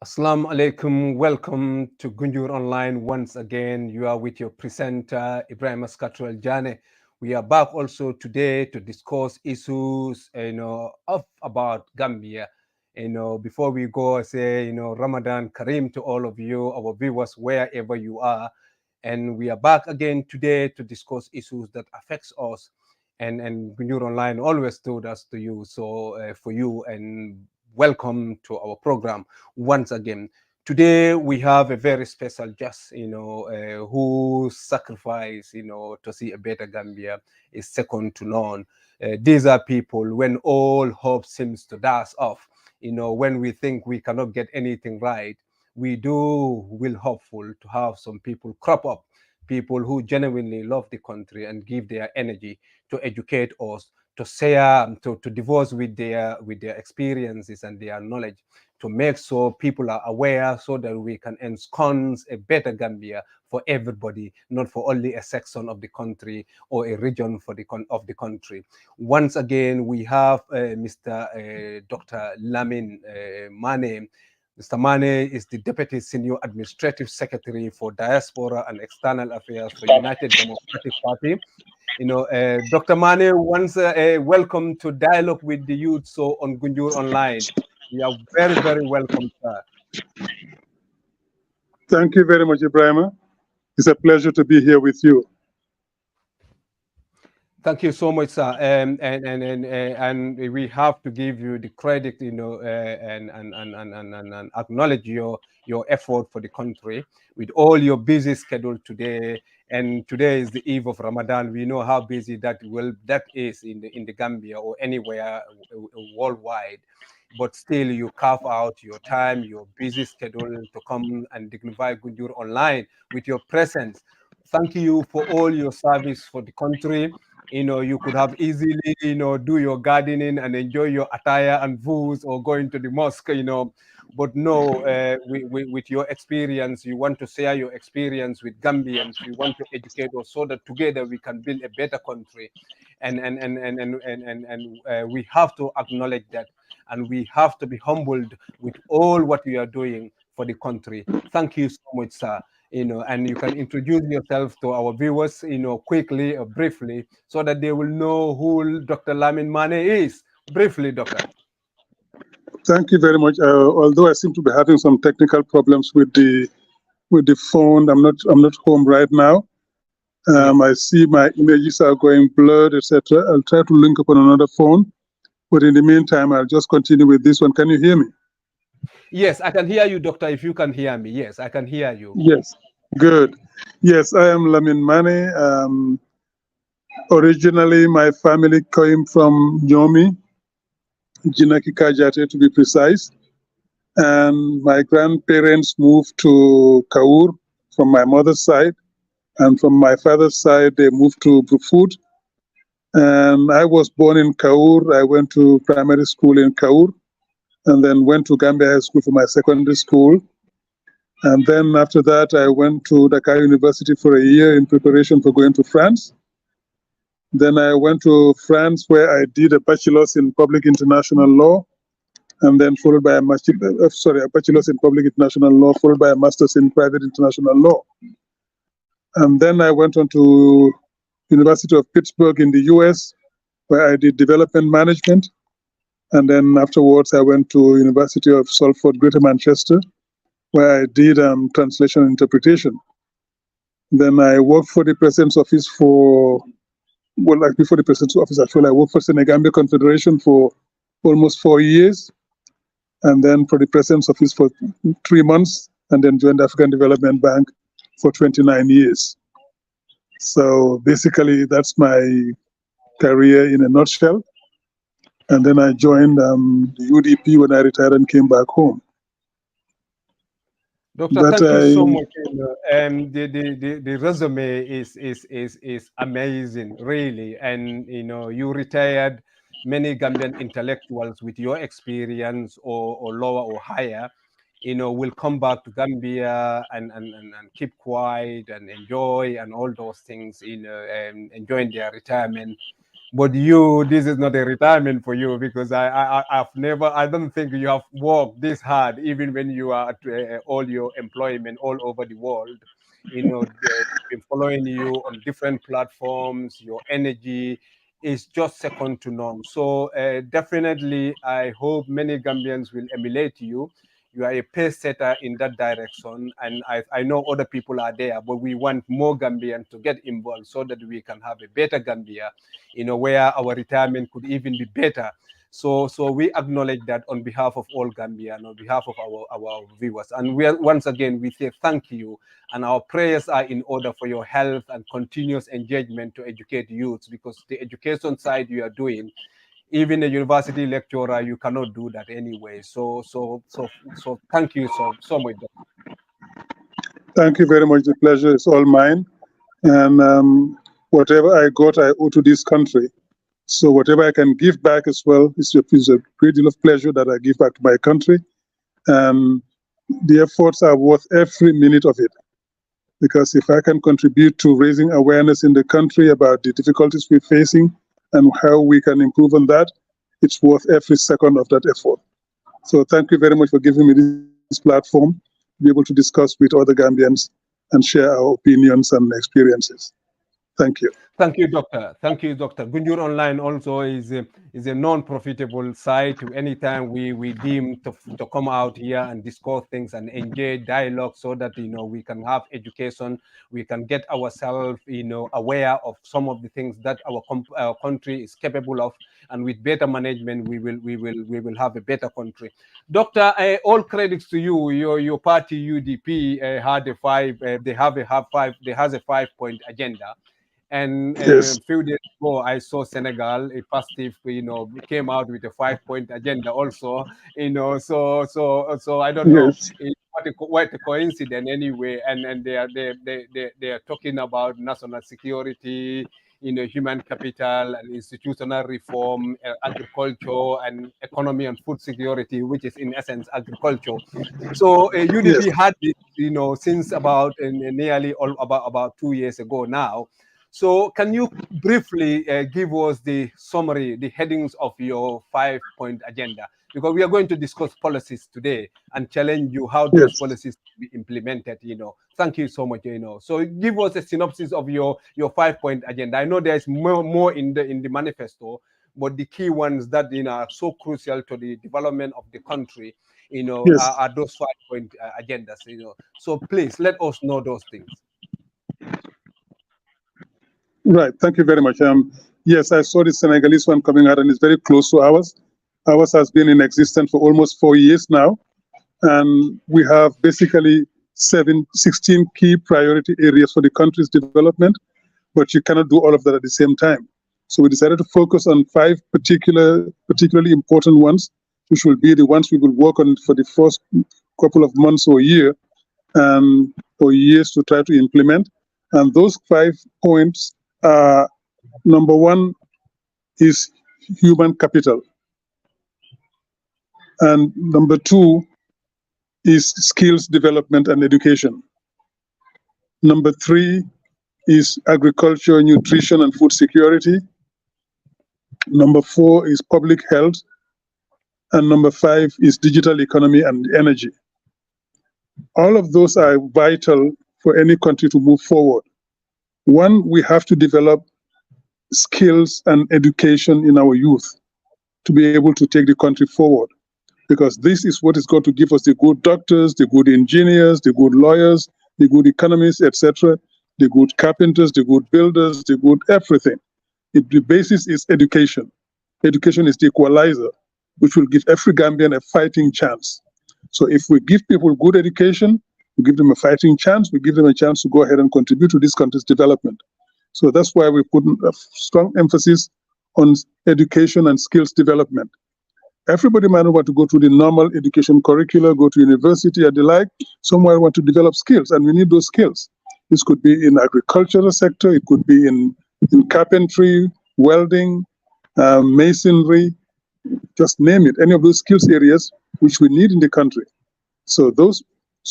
Assalamu alaikum. Welcome to Gunjur Online once again. You are with your presenter, Ebrima Scattred Janneh. We are back also today to discuss issues, of about Gambia. Before we go, I say, Ramadan Kareem to all of you, our viewers, wherever you are. And we are back again today to discuss issues that affects us. And Gunjur Online always told us to you. So for you and welcome to our program once again. Today we have a very special guest, who sacrifice, to see a better Gambia is second to none. These are people when all hope seems to dash off, when we think we cannot get anything right, we do will hopeful to have some people crop up, people who genuinely love the country and give their energy to educate us, to share, to divorce with their experiences and their knowledge, to make sure people are aware so that we can ensconce a better Gambia for everybody, not for only a section of the country or a region of the country. Once again, we have Mr. Dr. Lamin Manneh. Mr. Manneh is the Deputy Senior Administrative Secretary for Diaspora and External Affairs for United Democratic Party. Dr. Manneh, once welcome to Dialogue with the Youth, so on Gunjur Online. You are very, very welcome, sir. Thank you very much, Ebrima. It's a pleasure to be here with you. Thank you so much, sir. And we have to give you the credit, and acknowledge your effort for the country with all your busy schedule today. And today is the eve of Ramadan. We know how busy that is in the Gambia or anywhere worldwide. But still, you carve out your time, your busy schedule to come and dignify Gunjur Online with your presence. Thank you for all your service for the country. You could have easily, do your gardening and enjoy your attire and foods or going to the mosque, but no, with your experience, you want to share your experience with Gambians. You want to educate us so that together we can build a better country. And we have to acknowledge that, and we have to be humbled with all what we are doing for the country. Thank you so much, sir. And you can introduce yourself to our viewers, quickly or briefly, so that they will know who Dr. Lamin Manneh is. Briefly, doctor. Thank you very much. Although I seem to be having some technical problems with the phone, I'm not home right now. I see my images are going blurred, etc. I'll try to link up on another phone, but in the meantime, I'll just continue with this one. Can you hear me? Yes, I can hear you, doctor. If you can hear me, yes, I can hear you. Yes, good. Yes, I am Lamin Manneh. Originally, my family came from Nyomi, Jinaki Kajate to be precise. And my grandparents moved to Kaur from my mother's side. And from my father's side, they moved to Brufut. And I was born in Kaur. I went to primary school in Kaur and then went to Gambia High School for my secondary school. And then after that, I went to Dakar University for a year in preparation for going to France. Then I went to France where I did a bachelor's in public international law, and then followed by a bachelor's in public international law, followed by a master's in private international law. And then I went on to University of Pittsburgh in the US, where I did development management. And then afterwards, I went to University of Salford, Greater Manchester, where I did translation and interpretation. Then I worked for the President's Office before the President's Office, actually, I worked for Senegambia Confederation for almost 4 years. And then for the President's Office for 3 months, and then joined the African Development Bank for 29 years. So basically, that's my career in a nutshell. And then I joined the UDP when I retired and came back home. Doctor, thank you so much. The resume is amazing, really. And you retired many Gambian intellectuals with your experience or lower or higher, will come back to Gambia and keep quiet and enjoy and all those things, enjoying their retirement. But you, this is not a retirement for you because I've never, I don't think you have worked this hard, even when you are at all your employment all over the world. They've been following you on different platforms. Your energy is just second to none. So definitely, I hope many Gambians will emulate you. You are a pace setter in that direction, and I know other people are there, but we want more Gambians to get involved so that we can have a better Gambia, where our retirement could even be better. So we acknowledge that on behalf of all Gambia and on behalf of our viewers. And once again, we say thank you. And our prayers are in order for your health and continuous engagement to educate youths, because the education side you are doing, even a university lecturer, you cannot do that anyway. So thank you so much. Thank you very much. The pleasure is all mine. And whatever I got, I owe to this country. So whatever I can give back as well is a great deal of pleasure that I give back to my country. And the efforts are worth every minute of it. Because if I can contribute to raising awareness in the country about the difficulties we're facing and how we can improve on that, it's worth every second of that effort. So thank you very much for giving me this platform to be able to discuss with other Gambians and share our opinions and experiences. Thank you. Thank you, Doctor. Thank you, Doctor. Gunjur Online also is a non-profitable site. Anytime we deem to come out here and discuss things and engage dialogue, so that we can have education, we can get ourselves aware of some of the things that our country is capable of, and with better management, we will have a better country. Doctor, all credits to you. Your party UDP had a five. They has a 5 point agenda. And Yes. a few days ago, I saw Senegal, a positive, came out with a 5 point agenda also, so I don't know, Yes. what a coincidence anyway. And they are talking about national security, human capital and institutional reform, agriculture and economy and food security, which is in essence agriculture. So Yes. UDP had this, since about nearly about 2 years ago now. So, can you briefly give us the summary, the headings of your 5 point agenda? Because we are going to discuss policies today and challenge you how those Yes. policies be implemented. Thank you so much. So, give us a synopsis of your 5 point agenda. I know there's more in the manifesto, but the key ones that are so crucial to the development of the country, Yes. are those 5 point agendas. So, please let us know those things. Right. Thank you very much. Yes, I saw the Senegalese one coming out, and it's very close to ours. Ours has been in existence for almost 4 years now, and we have basically 16 key priority areas for the country's development, but you cannot do all of that at the same time. So we decided to focus on five particularly important ones, which will be the ones we will work on for the first couple of months or year, or years to try to implement. And those 5 points are: number one is human capital, and number two is skills development and education. Number three is agriculture, nutrition, and food security. Number four is public health. And number five is digital economy and energy. All of those are vital for any country to move forward. One, we have to develop skills and education in our youth to be able to take the country forward, because this is what is going to give us the good doctors, the good engineers, the good lawyers, the good economists, etc., the good carpenters, the good builders, the good everything. The basis is education. Education is the equalizer, which will give every Gambian a fighting chance. So if we give people good education, we give them a fighting chance, we give them a chance to go ahead and contribute to this country's development. So that's why we put a strong emphasis on education and skills development. Everybody might not want to go to the normal education curricula, go to university and the like. Some might want to develop skills, and we need those skills. This could be in agricultural sector, it could be in carpentry, welding, masonry, just name it, any of those skills areas which we need in the country. So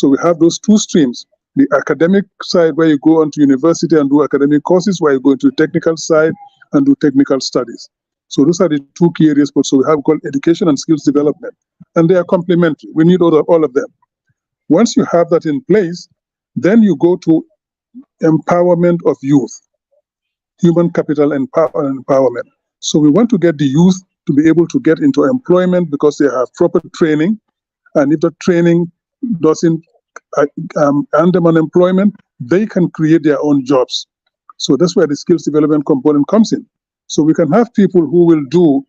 we have those two streams: the academic side, where you go onto university and do academic courses, where you go into the technical side, and do technical studies. So those are the two key areas. But so we have called education and skills development, and they are complementary. We need all of them. Once you have that in place, then you go to empowerment of youth, human capital empowerment. So we want to get the youth to be able to get into employment because they have proper training, and if the training doesn't earn them unemployment, they can create their own jobs. So that's where the skills development component comes in. So we can have people who will do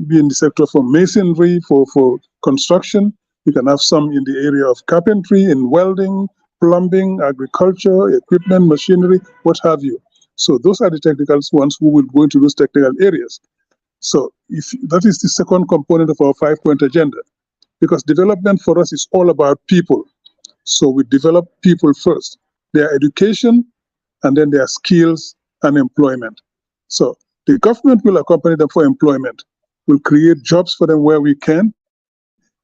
be in the sector for masonry, for construction. We can have some in the area of carpentry, in welding, plumbing, agriculture, equipment, machinery, what have you. So those are the technical ones who will go into those technical areas. So if that is the second component of our 5-point agenda, because development for us is all about people. So we develop people first, their education, and then their skills and employment. So the government will accompany them for employment. We'll create jobs for them where we can,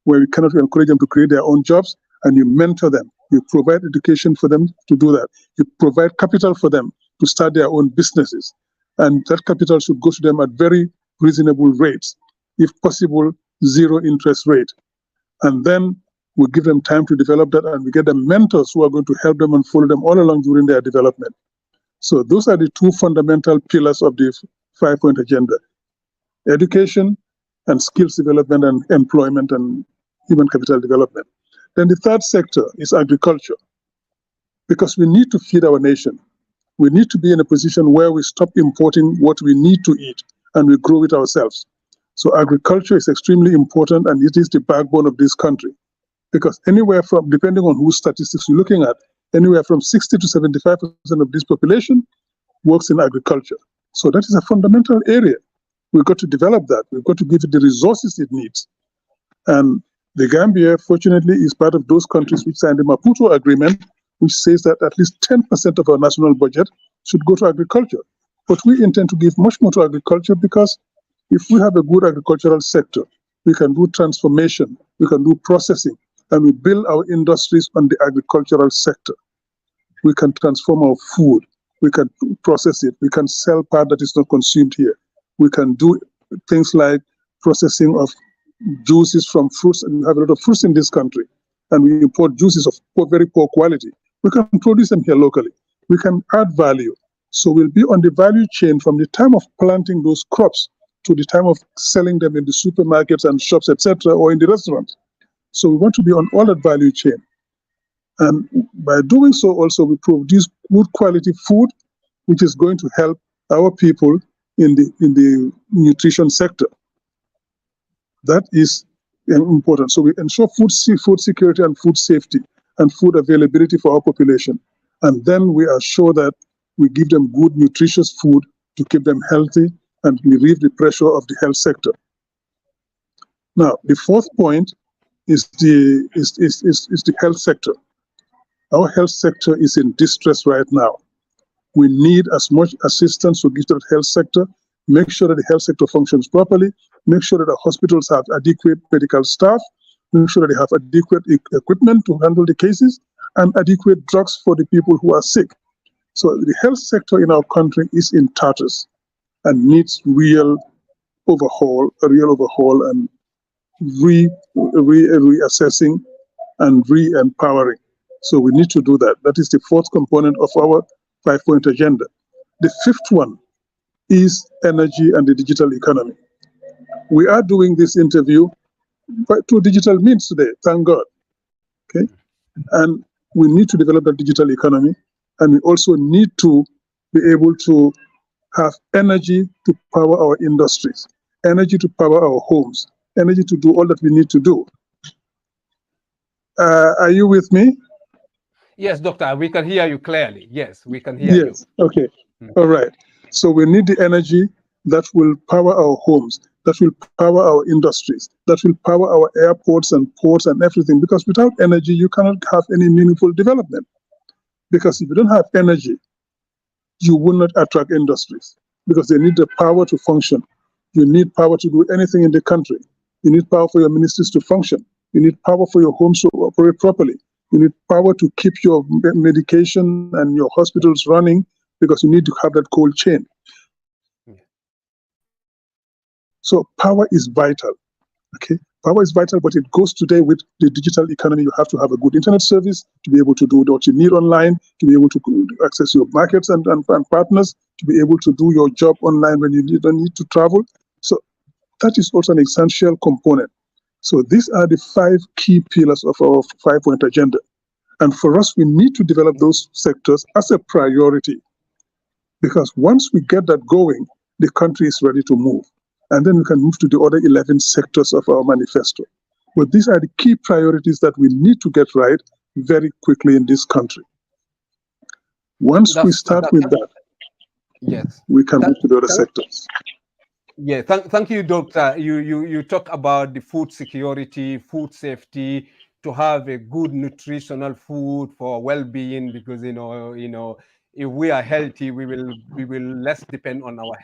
where we cannot encourage them to create their own jobs, and you mentor them. You provide education for them to do that. You provide capital for them to start their own businesses. And that capital should go to them at very reasonable rates, if possible, zero interest rate. And then we give them time to develop that, and we get them mentors who are going to help them and follow them all along during their development. So those are the two fundamental pillars of the 5-point agenda: education and skills development and employment and human capital development. Then the third sector is agriculture, because we need to feed our nation. We need to be in a position where we stop importing what we need to eat and we grow it ourselves. So agriculture is extremely important, and it is the backbone of this country, because anywhere from, depending on whose statistics you're looking at, anywhere from 60 to 75% of this population works in agriculture. So that is a fundamental area. We've got to develop that. We've got to give it the resources it needs. And the Gambia, fortunately, is part of those countries which signed the Maputo Agreement, which says that at least 10% of our national budget should go to agriculture. But we intend to give much more to agriculture, because if we have a good agricultural sector, we can do transformation, we can do processing, and we build our industries on the agricultural sector. We can transform our food, we can process it, we can sell part that is not consumed here. We can do things like processing of juices from fruits, and we have a lot of fruits in this country, and we import juices of very poor quality. We can produce them here locally. We can add value. So we'll be on the value chain from the time of planting those crops to the time of selling them in the supermarkets and shops, etc., or in the restaurants. So we want to be on all that value chain. And by doing so also, we produce good quality food, which is going to help our people in the nutrition sector. That is important. So we ensure food security and food safety and food availability for our population. And then we assure that we give them good, nutritious food to keep them healthy and relieve the pressure of the health sector. Now, the fourth point is the health sector. Our health sector is in distress right now. We need as much assistance to give to the health sector, make sure that the health sector functions properly, make sure that the hospitals have adequate medical staff, make sure that they have adequate equipment to handle the cases, and adequate drugs for the people who are sick. So the health sector in our country is in tatters and needs real overhaul and reassessing and re-empowering. So we need to do that. That is the fourth component of our 5-point agenda. The fifth one is energy and the digital economy. We are doing this interview through digital means today, thank God. Okay, and we need to develop that digital economy, and we also need to be able to have energy to power our industries, energy to power our homes, energy to do all that we need to do. Are you with me? Yes, doctor, we can hear you clearly. Yes, we can hear you. Yes, okay. All right. So we need the energy that will power our homes, that will power our industries, that will power our airports and ports and everything, because without energy, you cannot have any meaningful development. Because if you don't have energy, you will not attract industries, because they need the power to function. You need power to do anything in the country. You need power for your ministries to function. You need power for your homes to operate properly. You need power to keep your medication and your hospitals running because you need to have that cold chain. So power is vital. Okay, power is vital, but it goes today with the digital economy. You have to have a good internet service to be able to do what you need online, to be able to access your markets and partners, to be able to do your job online when you don't need to travel. So that is also an essential component. So these are the 5 key pillars of our 5-point agenda. And for us, we need to develop those sectors as a priority, because once we get that going, the country is ready to move. And then we can move to the other 11 sectors of our manifesto. But these are the key priorities that we need to get right very quickly in this country. Once we start with that, yes, we can move to the other sectors. Yeah, thank you, Doctor. You talk about the food security, food safety, to have a good nutritional food for well-being, because if we are healthy, we will less depend on our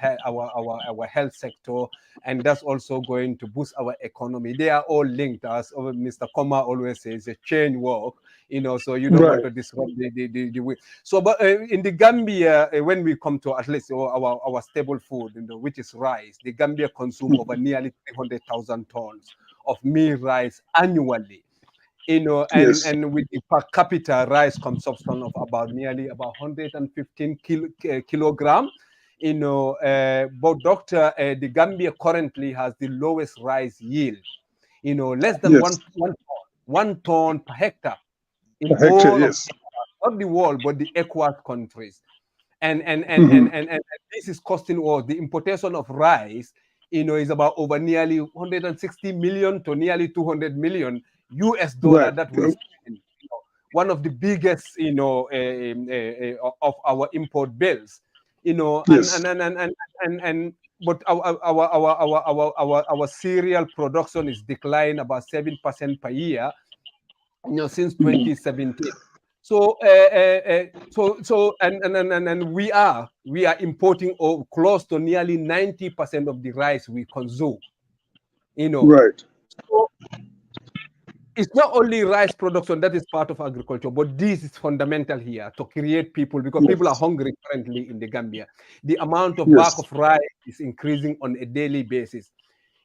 health sector, and that's also going to boost our economy. They are all linked, as Mr. Koma always says, a chain work. So you don't want to disrupt the way. So, but in the Gambia, when we come to at least our staple food, which is rice, the Gambia consume over nearly 300,000 tons of meal rice annually. And with the per capita rice consumption of nearly about 115 kilogram. But Doctor, the Gambia currently has the lowest rice yield. Less than one ton per hectare in all of not the world, but the ECOWAS countries. And this is costing us the importation of rice, is about over nearly 160 million to nearly 200 million US dollar that we spend. One of the biggest, of our import bills, but our cereal production is declining about 7% per year, since 2017. So we are importing close to nearly 90% of the rice we consume. So it's not only rice production that is part of agriculture, but this is fundamental here to create people, because people are hungry currently in the Gambia. The amount of bag of rice is increasing on a daily basis.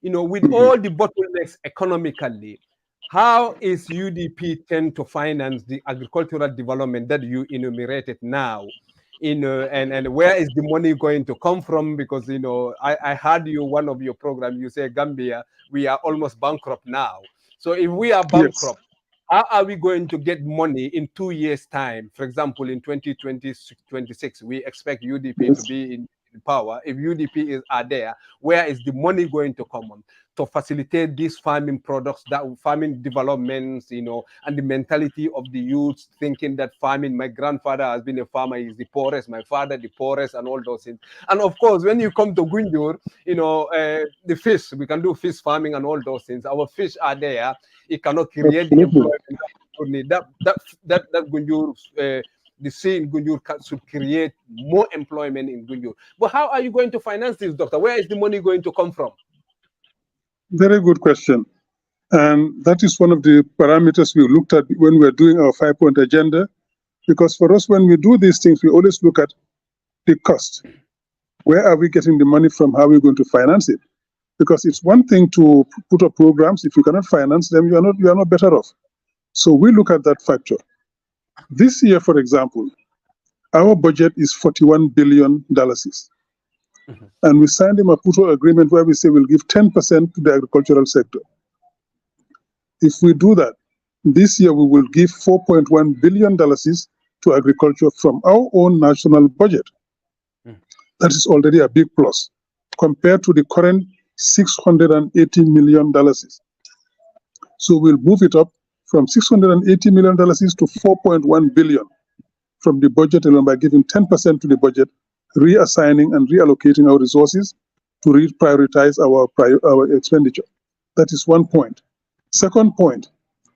With all the bottlenecks economically, how is UDP tend to finance the agricultural development that you enumerated now? And where is the money going to come from? Because I heard one of your programs, you say Gambia, we are almost bankrupt now. So if we are bankrupt, how are we going to get money in 2 years' time? For example, in 2026, we expect UDP to be in power. If UDP are there, where is the money going to come on to facilitate these farming products, that farming developments, and the mentality of the youth thinking that farming, my grandfather has been a farmer, he's the poorest, my father the poorest, and all those things. And of course, when you come to Gunjur, the fish, we can do fish farming and all those things. Our fish are there. It cannot create the employment that Gunjur, the sea in Gunjur should create more employment in Gunjur. But how are you going to finance this, Doctor? Where is the money going to come from? Very good question. And that is one of the parameters we looked at when we're doing our 5-point agenda. Because for us, when we do these things, we always look at the cost. Where are we getting the money from? How are we going to finance it? Because it's one thing to put up programs. If you cannot finance them, you are not better off. So we look at that factor. This year, for example, our budget is $41 billion. And we signed a Maputo agreement where we say we'll give 10% to the agricultural sector. If we do that, this year we will give $4.1 billion to agriculture from our own national budget. That is already a big plus compared to the current $680 million. So we'll move it up from $680 million to $4.1 billion from the budget alone by giving 10% to the budget, reassigning and reallocating our resources to reprioritize our expenditure. That is one point. Second point,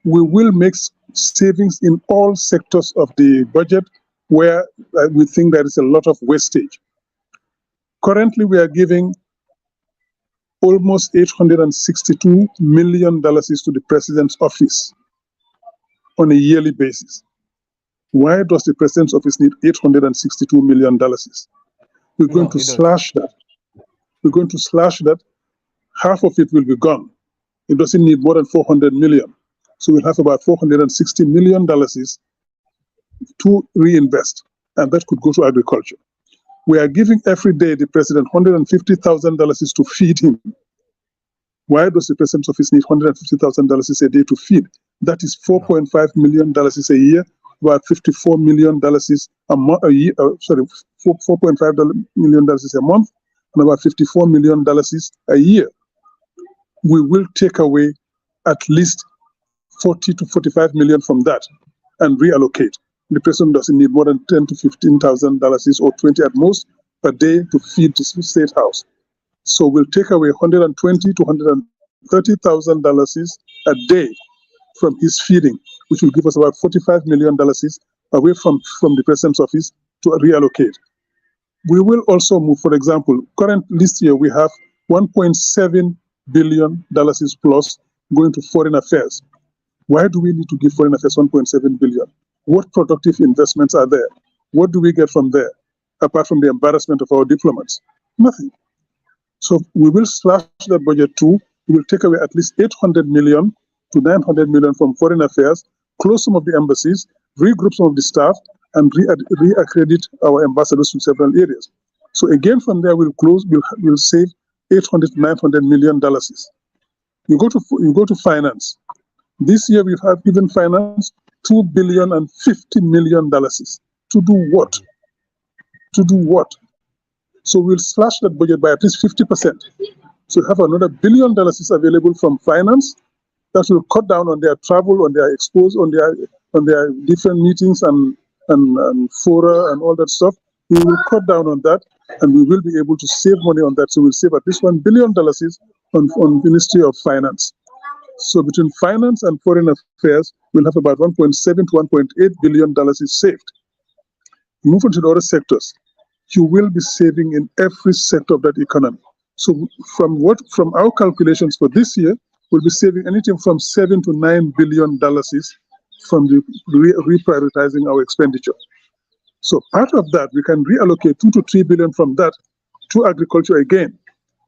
we will make savings in all sectors of the budget where we think there is a lot of wastage. Currently, we are giving almost $862 million to the president's office on a yearly basis. Why does the president's office need $862 million? We're going No, to it does. slash that. We're going to slash that. Half of it will be gone. It doesn't need more than 400 million. So we'll have about $460 million to reinvest, and that could go to agriculture. We are giving every day the president $150,000 to feed him. Why does the president's office need $150,000 a day to feed? That is $4.5 million a year, about $54 million a month. $4.5 million a month, and about $54 million a year. We will take away at least 40 to 45 million from that and reallocate. The president doesn't need more than $10,000 to $15,000 or 20 at most per day to feed the state house. So we'll take away $120,000 to $130,000 a day from his feeding, which will give us about $45 million away from the president's office to reallocate. We will also move, for example, current this year we have $1.7 billion plus going to foreign affairs. Why do we need to give foreign affairs $1.7 billion? What productive investments are there? What do we get from there, apart from the embarrassment of our diplomats? Nothing. So we will slash that budget too. We will take away at least 800 million to 900 million from foreign affairs, close some of the embassies, regroup some of the staff, and reaccredit our ambassadors in several areas. So again, from there we'll save 800 to 900 million dollars. You go to finance. This year we have given finance $2 billion and $50 million. To do what? To do what? So we'll slash that budget by at least 50%. So we have another $1 billion available from finance that will cut down on their travel, on their expose, on their different meetings and fora and all that stuff. We will cut down on that, and we will be able to save money on that. So we'll save at least $1 billion on Ministry of Finance. So between finance and foreign affairs, we'll have about $1.7 to $1.8 billion is saved. Move on to the other sectors. You will be saving in every sector of that economy. So from our calculations for this year, we'll be saving anything from $7 to $9 billion from the reprioritizing our expenditure. So part of that, we can reallocate 2 to 3 billion from that to agriculture again.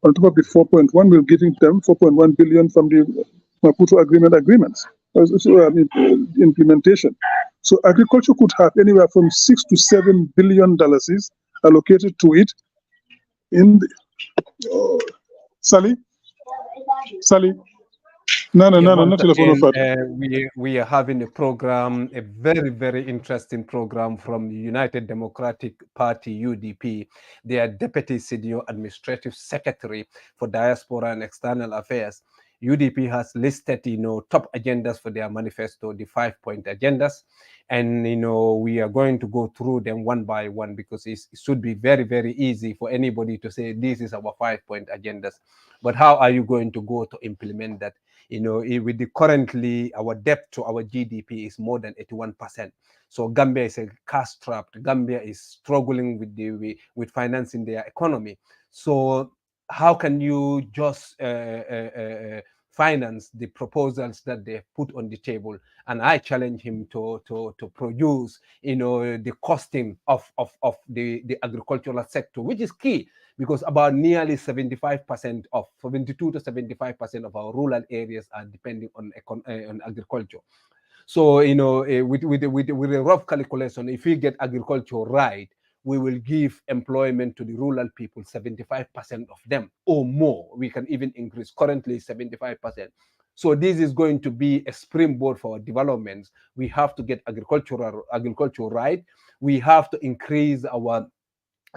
On top of the 4.1, we're giving them 4.1 billion from the Maputo agreements, implementation. So agriculture could have anywhere from $6 to $7 billion allocated to it. Sally? No, Yeah, once not telephone. again, we are having a program, a very, very interesting program from the United Democratic Party, UDP. Their Deputy Senior Administrative Secretary for Diaspora and External Affairs. UDP has listed, top agendas for their manifesto, the 5-point agendas. And, we are going to go through them one by one because it should be very, very easy for anybody to say, this is our 5-point agendas. But how are you going to go to implement that? With the currently our debt to our GDP is more than 81%. So Gambia is a cash trapped. Gambia is struggling with financing their economy. So how can you just finance the proposals that they put on the table? And I challenge him to produce, the costing of the agricultural sector, which is key because about nearly 75% of 72 to 75% of our rural areas are depending on agriculture. So, with a rough calculation, if we get agriculture right, we will give employment to the rural people, 75% of them or more. We can even increase, currently 75%. So this is going to be a springboard for our developments. We have to get agriculture right. We have to increase our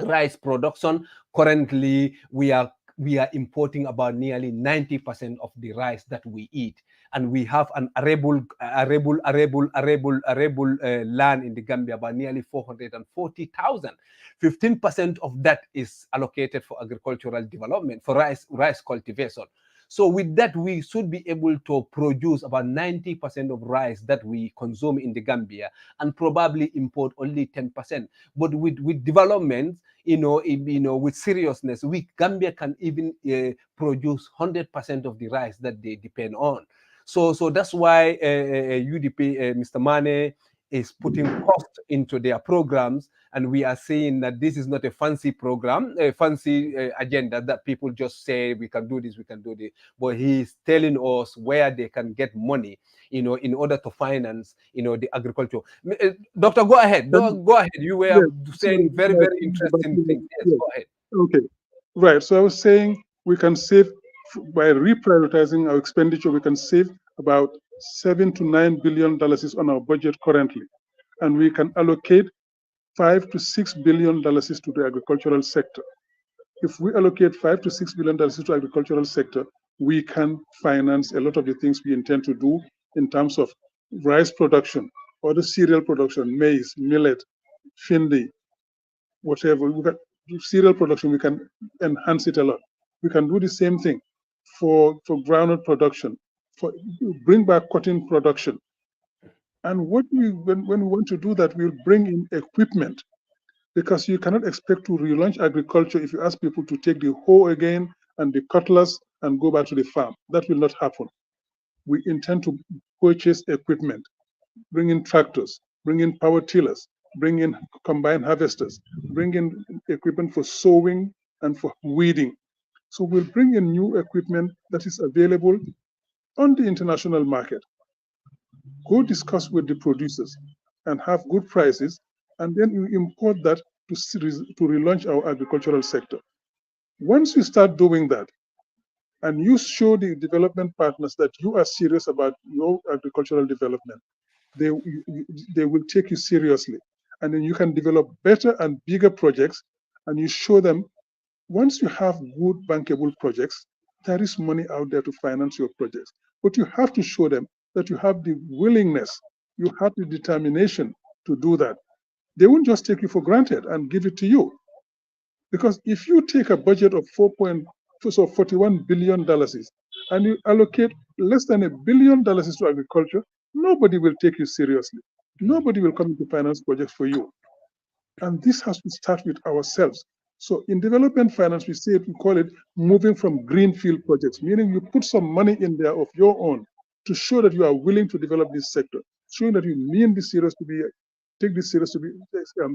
rice production. Currently, we are importing about nearly 90% of the rice that we eat, and we have an arable land in the Gambia about nearly 440,000. 15% of that is allocated for agricultural development, for rice cultivation. So with that, we should be able to produce about 90% of rice that we consume in the Gambia and probably import only 10%. But with development, with seriousness, Gambia can even produce 100% of the rice that they depend on. So that's why UDP, Mr. Manneh, is putting cost into their programs, and we are saying that this is not a fancy program, a fancy agenda that people just say we can do this, we can do this, but he's telling us where they can get money, in order to finance, the agriculture. Doctor, go ahead. And Go ahead. You were yes, saying sorry, very, my very phone is about interesting to- things. Yes, yes, go ahead. okay, right. So I was saying we can save by reprioritizing our expenditure. We can save about $7 to $9 billion is on our budget currently, and we can allocate $5 to $6 billion to the agricultural sector. If we allocate $5 to $6 billion to agricultural sector, we can finance a lot of the things we intend to do in terms of rice production, other cereal production, maize, millet, findi, whatever. We can do cereal production. We can enhance it a lot. We can do the same thing for groundnut production, for bring back cotton production. And when we want to do that, we'll bring in equipment, because you cannot expect to relaunch agriculture if you ask people to take the hoe again and the cutlass and go back to the farm. That will not happen. We intend to purchase equipment, bring in tractors, bring in power tillers, bring in combine harvesters, bring in equipment for sowing and for weeding. So we'll bring in new equipment that is available on the international market. Go discuss with the producers and have good prices, and then you import that to relaunch our agricultural sector. Once you start doing that, and you show the development partners that you are serious about your agricultural development, they, they will take you seriously. And then you can develop better and bigger projects, and you show them, once you have good bankable projects, there is money out there to finance your projects. But you have to show them that you have the willingness, you have the determination to do that. They won't just take you for granted and give it to you. Because if you take a budget of $41 billion and you allocate less than $1 billion to agriculture, nobody will take you seriously. Nobody will come into finance projects for you. And this has to start with ourselves. So in development finance, we call it moving from greenfield projects, meaning you put some money in there of your own to show that you are willing to develop this sector, showing that you mean this serious to be, take this serious to be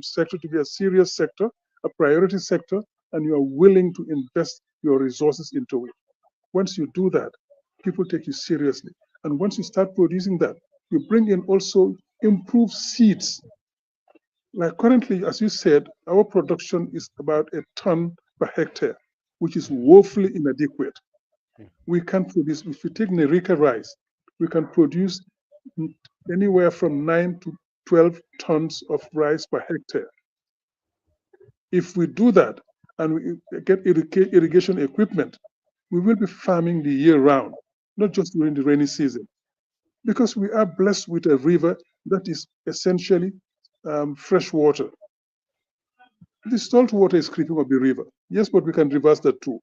sector to be a serious sector, a priority sector, and you are willing to invest your resources into it. Once you do that, people take you seriously. And once you start producing that, you bring in also improved seeds. Like currently, as you said, our production is about a ton per hectare, which is woefully inadequate. We can produce, if you take Nerika rice, we can produce anywhere from 9 to 12 tons of rice per hectare. If we do that and we get irrigation equipment, we will be farming the year round, not just during the rainy season, because we are blessed with a river that is essentially fresh water. The salt water is creeping up the river. Yes, but we can reverse that too.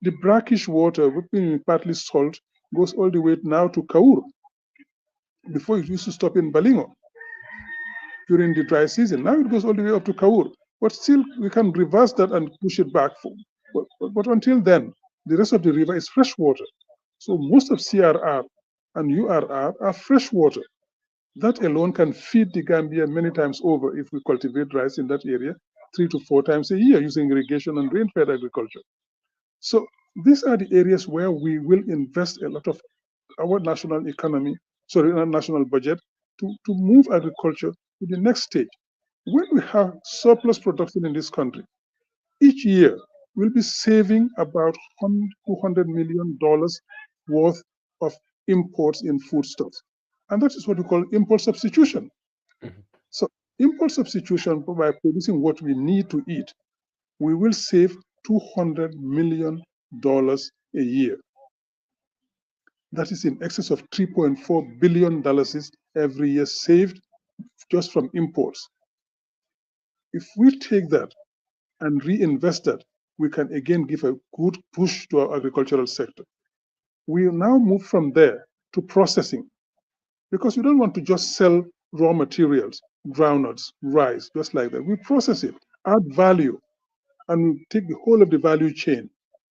The brackish water, which being partly salt, goes all the way now to Kaur. Before it used to stop in Balingo during the dry season. Now it goes all the way up to Kaur. But still, we can reverse that and push it back. But until then, the rest of the river is fresh water. So most of CRR and URR are fresh water. That alone can feed the Gambia many times over if we cultivate rice in that area 3 to 4 times a year using irrigation and rain-fed agriculture. So these are the areas where we will invest a lot of our national economy, sorry, our national budget to move agriculture to the next stage. When we have surplus production in this country, each year we'll be saving about $200 million worth of imports in foodstuffs. And that is what we call import substitution. So import substitution, by producing what we need to eat, we will save $200 million a year. That is in excess of $3.4 billion every year saved just from imports. If we take that and reinvest that, we can again give a good push to our agricultural sector. We now move from there to processing, because we don't want to just sell raw materials, groundnuts, rice, just like that. We process it, add value, and we take the whole of the value chain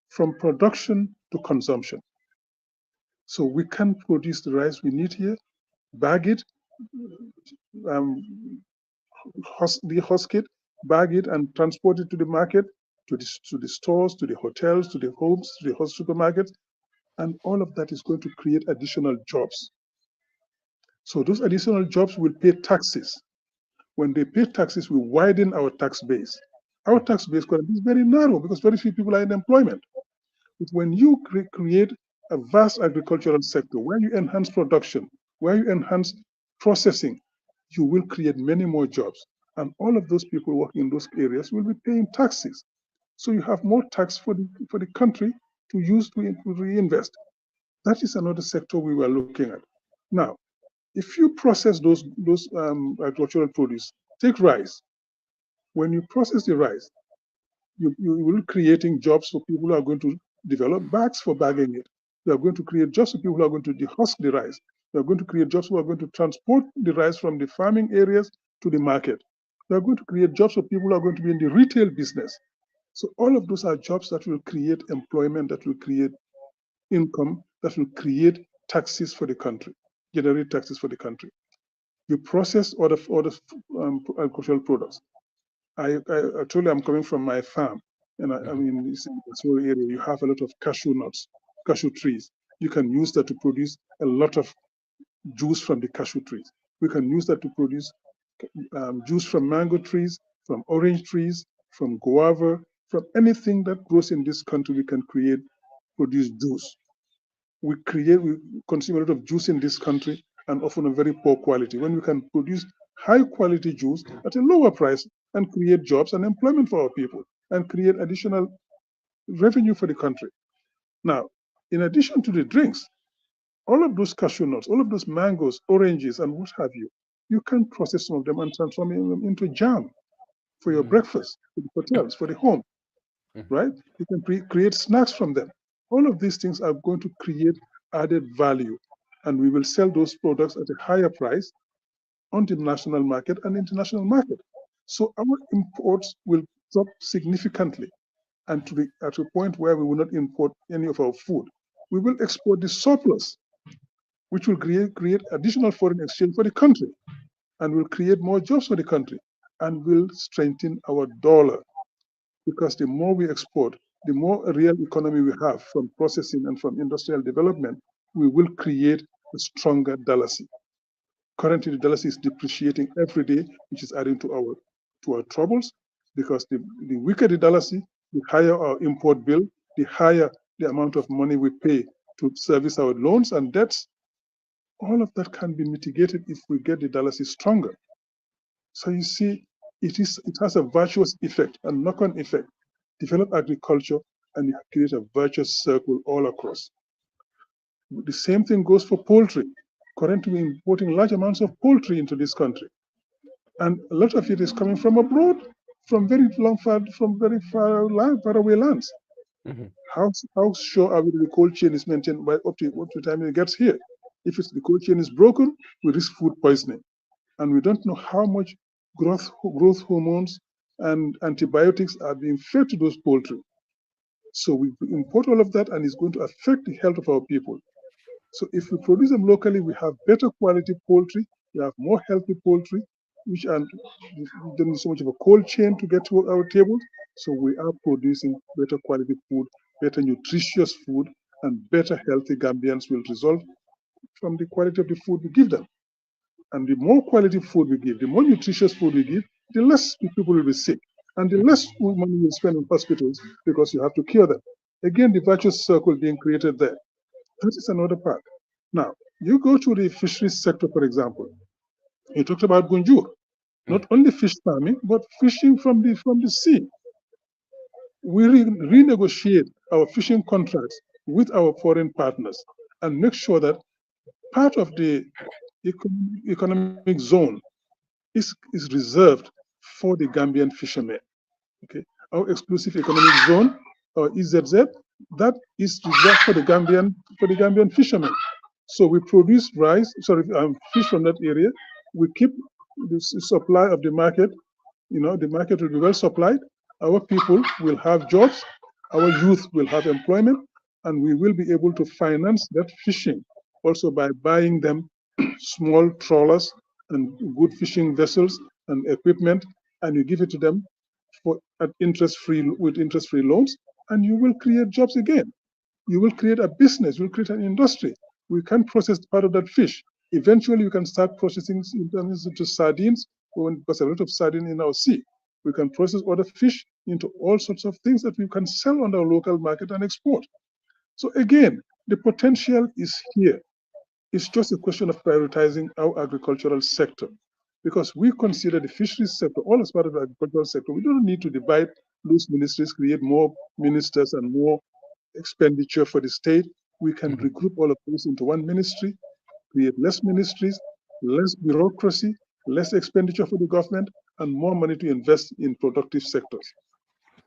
from production to consumption. So we can produce the rice we need here, bag it, um, dehusk it, bag it, and transport it to the market, to the stores, to the hotels, to the homes, to the supermarkets, and all of that is going to create additional jobs. So those additional jobs will pay taxes. When they pay taxes, we widen our tax base. Our tax base currently is very narrow because very few people are in employment. But when you create a vast agricultural sector where you enhance production, where you enhance processing, you will create many more jobs. And all of those people working in those areas will be paying taxes. So you have more tax for the country to use to reinvest. That is another sector we were looking at. Now, if you process those agricultural produce, take rice. When you process the rice, you will creating jobs for people who are going to develop bags for bagging it. You are going to create jobs for people who are going to dehusk the rice. You are going to create jobs who are going to transport the rice from the farming areas to the market. You are going to create jobs for people who are going to be in the retail business. So all of those are jobs that will create employment, that will create income, that will create taxes for the country, generate taxes for the country. You process other agricultural products. I told you I'm coming from my farm, and I mean, it's in a small area. You have a lot of cashew nuts, cashew trees. You can use that to produce a lot of juice from the cashew trees. We can use that to produce juice from mango trees, from orange trees, from guava, from anything that grows in this country. We can produce juice. We consume a lot of juice in this country, and often of very poor quality. When we can produce high quality juice at a lower price and create jobs and employment for our people and create additional revenue for the country. Now, in addition to the drinks, all of those cashew nuts, all of those mangoes, oranges, and what have you, you can process some of them and transform them into jam for your breakfast, for the hotels, for the home, right? You can create snacks from them. All of these things are going to create added value, and we will sell those products at a higher price on the national market and international market. So our imports will drop significantly, and at a point where we will not import any of our food. We will export the surplus, which will create additional foreign exchange for the country, and will create more jobs for the country, and will strengthen our dollar. Because the more we export, the more real economy we have from processing and from industrial development, we will create a stronger dollar. Currently, the dollar is depreciating every day, which is adding to our troubles, because the weaker the dollar, the higher our import bill, the higher the amount of money we pay to service our loans and debts. All of that can be mitigated if we get the dollar stronger. So you see, it has a virtuous effect, a knock-on effect. Develop agriculture and you create a virtuous circle all across. The same thing goes for poultry. Currently, we're importing large amounts of poultry into this country, and a lot of it is coming from abroad, from very far away lands. How sure are we that the cold chain is maintained by up to the time it gets here? If the cold chain is broken, we risk food poisoning, and we don't know how much growth hormones and antibiotics are being fed to those poultry. So we import all of that, and it's going to affect the health of our people. So if we produce them locally, we have better quality poultry, we have more healthy poultry, which don't need so much of a cold chain to get to our tables. So we are producing better quality food, better nutritious food, and better healthy Gambians will result from the quality of the food we give them. And the more quality food we give, the more nutritious food we give, the less people will be sick, and the less money you spend in hospitals because you have to cure them. Again, the virtuous circle being created there. That is another part. Now, you go to the fisheries sector, for example. You talked about Gunjur. Not only fish farming, but fishing from the sea. We renegotiate our fishing contracts with our foreign partners and make sure that part of the economic zone is reserved for the Gambian fishermen. Okay, our exclusive economic zone, or EZZ, that is reserved for the Gambian fishermen. So we produce fish from that area. We keep the supply of the market. The market will be well supplied. Our people will have jobs. Our youth will have employment, and we will be able to finance that fishing also by buying them small trawlers and good fishing vessels and equipment, and you give it to them at interest-free with interest-free loans, and you will create jobs again. You will create a business. You will create an industry. We can process part of that fish. Eventually, we can start processing into sardines, because a lot of sardine in our sea. We can process other fish into all sorts of things that we can sell on our local market and export. So again, the potential is here. It's just a question of prioritizing our agricultural sector, because we consider the fisheries sector all as part of the agricultural sector. We don't need to divide those ministries, create more ministers and more expenditure for the state. We can regroup all of those into one ministry, create less ministries, less bureaucracy, less expenditure for the government, and more money to invest in productive sectors.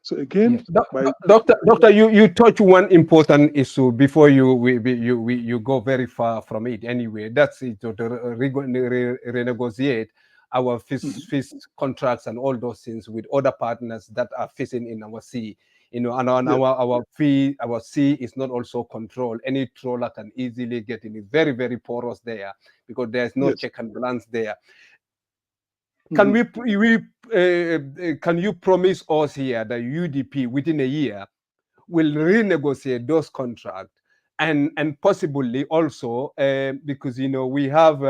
So again, Yes, by doctor, you touch one important issue before you go very far from it. Anyway, that's it. To renegotiate our fish contracts and all those things with other partners that are fishing in our sea. And yes, our sea is not also controlled. Any trawler can easily get in. It's very, very porous there because there's no yes, check and balance there. Can mhm, can you promise us here that UDP within a year will renegotiate those contracts, and possibly also because we have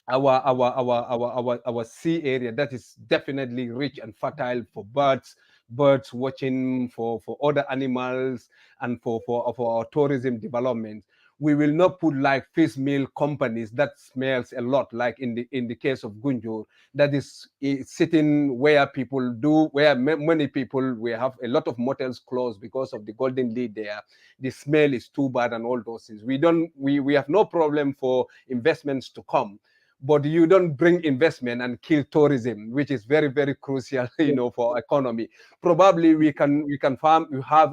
our sea area that is definitely rich and fertile for birds watching, for other animals, and for our tourism development. We will not put like fish meal companies that smells a lot, like in the case of Gunjur, that is sitting where people do, where many people, we have a lot of motels closed because of the golden lead there. The smell is too bad and all those things. We have no problem for investments to come, but you don't bring investment and kill tourism, which is very, very crucial, yes, for economy. Probably we can farm. You have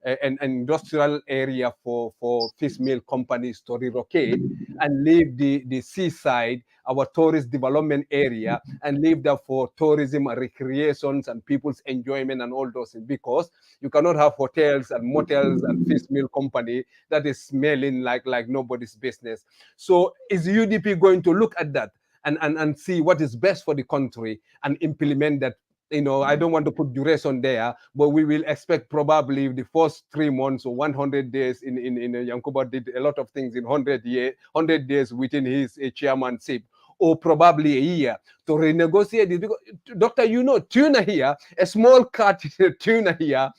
an industrial area for fish meal companies to relocate and leave the seaside, our tourist development area, and leave that for tourism and recreations and people's enjoyment and all those things. Because you cannot have hotels and motels and fish meal company that is smelling like nobody's business. So is UDP going to look at that and see what is best for the country and implement that? I don't want to put duration there, but we will expect probably the first 3 months or 100 days. In Yankuba did a lot of things in 100 days within his chairmanship, or probably a year to renegotiate it. Because, doctor, tuna here, a small cut tuna here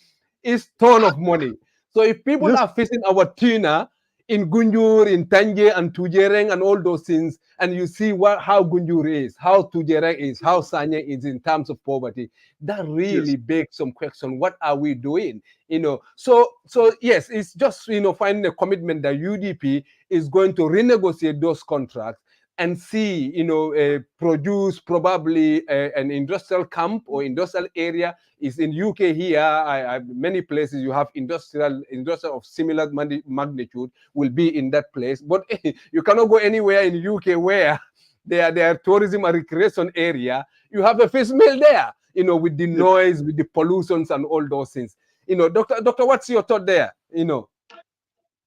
is ton of money. So if people yes, are facing our tuna in Gunjur, in Tanje and Tujereng and all those things, and you see how Gunjur is, how Tujereng is, how Sanye is in terms of poverty, that yes, really begs some question. What are we doing? So yes, it's just finding a commitment that UDP is going to renegotiate those contracts and see, produce probably an industrial camp or industrial area. Is in UK here. Many places you have industrial of similar magnitude will be in that place, but you cannot go anywhere in UK where their tourism and recreation area. You have a fish mill there, with the yes. noise, with the pollutions and all those things. Doctor, what's your thought there?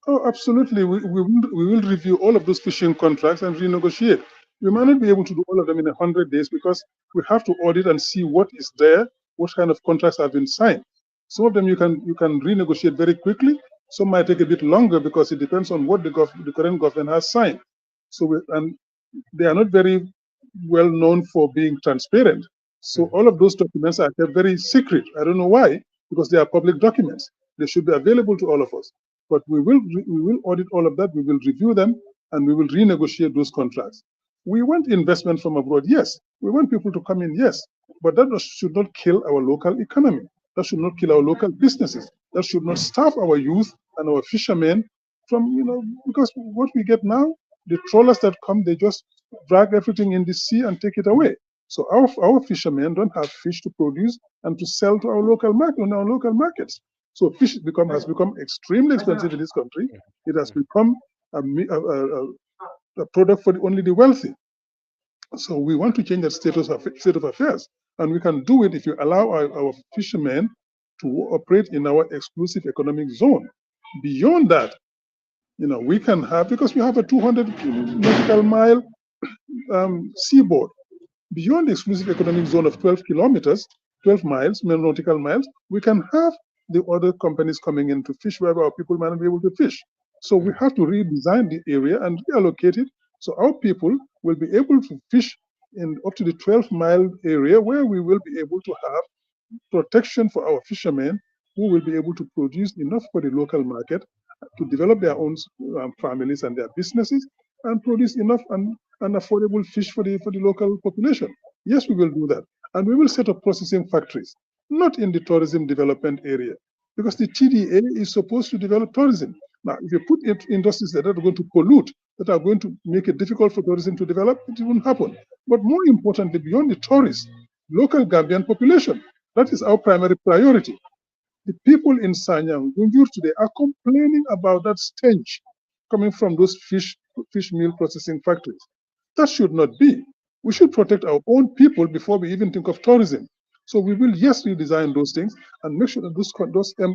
Oh, absolutely. We will review all of those fishing contracts and renegotiate. We might not be able to do all of them in 100 days because we have to audit and see what is there, what kind of contracts have been signed. Some of them you can renegotiate very quickly. Some might take a bit longer because it depends on what the current government has signed. And they are not very well known for being transparent. So Mhm. all of those documents are kept very secret. I don't know why, because they are public documents. They should be available to all of us. But we will audit all of that. We will review them, and we will renegotiate those contracts. We want investment from abroad, yes. We want people to come in, yes. But that should not kill our local economy. That should not kill our local businesses. That should not starve our youth and our fishermen from, because what we get now, the trawlers that come, they just drag everything in the sea and take it away. So our fishermen don't have fish to produce and to sell to our local market, on our local markets. So fish has become extremely expensive in this country. It has become a product for only the wealthy. So we want to change that state of affairs, and we can do it if you allow our fishermen to operate in our exclusive economic zone. Beyond that, we can have, because we have a 200 nautical mile seaboard, beyond the exclusive economic zone of 12 kilometers, 12 miles, nautical miles, we can have the other companies coming in to fish wherever our people might not be able to fish. So we have to redesign the area and reallocate it so our people will be able to fish in up to the 12-mile area where we will be able to have protection for our fishermen who will be able to produce enough for the local market to develop their own families and their businesses and produce enough and affordable fish for the local population. Yes, we will do that. And we will set up processing factories, not in the tourism development area, because the TDA is supposed to develop tourism. Now, if you put industries that are going to pollute, that are going to make it difficult for tourism to develop, it won't happen. But more importantly, beyond the tourists, local Gambian population, that is our primary priority. The people in Sanyang, Gunjur today are complaining about that stench coming from those fish meal processing factories. That should not be. We should protect our own people before we even think of tourism. So we will, yes, redesign those things and make sure that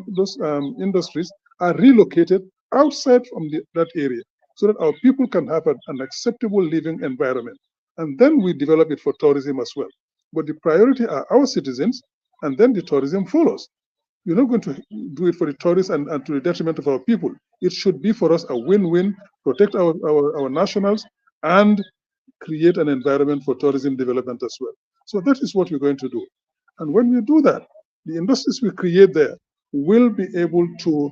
those industries are relocated outside from that area so that our people can have an acceptable living environment. And then we develop it for tourism as well. But the priority are our citizens, and then the tourism follows. We're not going to do it for the tourists and to the detriment of our people. It should be for us a win-win, protect our nationals and create an environment for tourism development as well. So that is what we're going to do. And when we do that, the industries we create there will be able to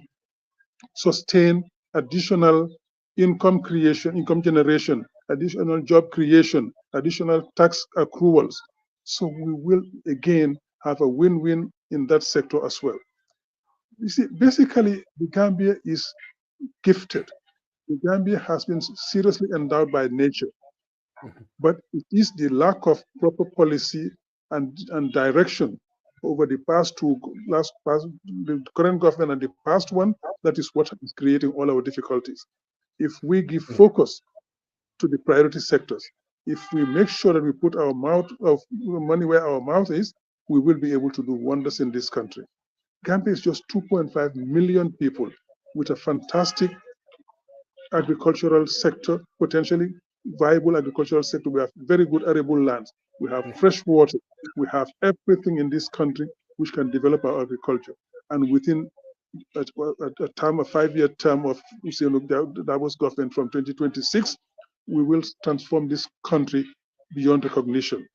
sustain additional income creation, income generation, additional job creation, additional tax accruals. So we will again have a win-win in that sector as well. You see, basically, the Gambia is gifted. The Gambia has been seriously endowed by nature, but it is the lack of proper policy and direction over the the current government and the past one, that is what is creating all our difficulties. If we give focus to the priority sectors, if we make sure that we put our money where our mouth is, we will be able to do wonders in this country. Gambia is just 2.5 million people with a fantastic agricultural sector, potentially viable agricultural sector. We have very good arable lands. We have fresh water. We have everything in this country which can develop our agriculture. And within a 5-year term of Hussein Dabo's government from 2026, we will transform this country beyond recognition.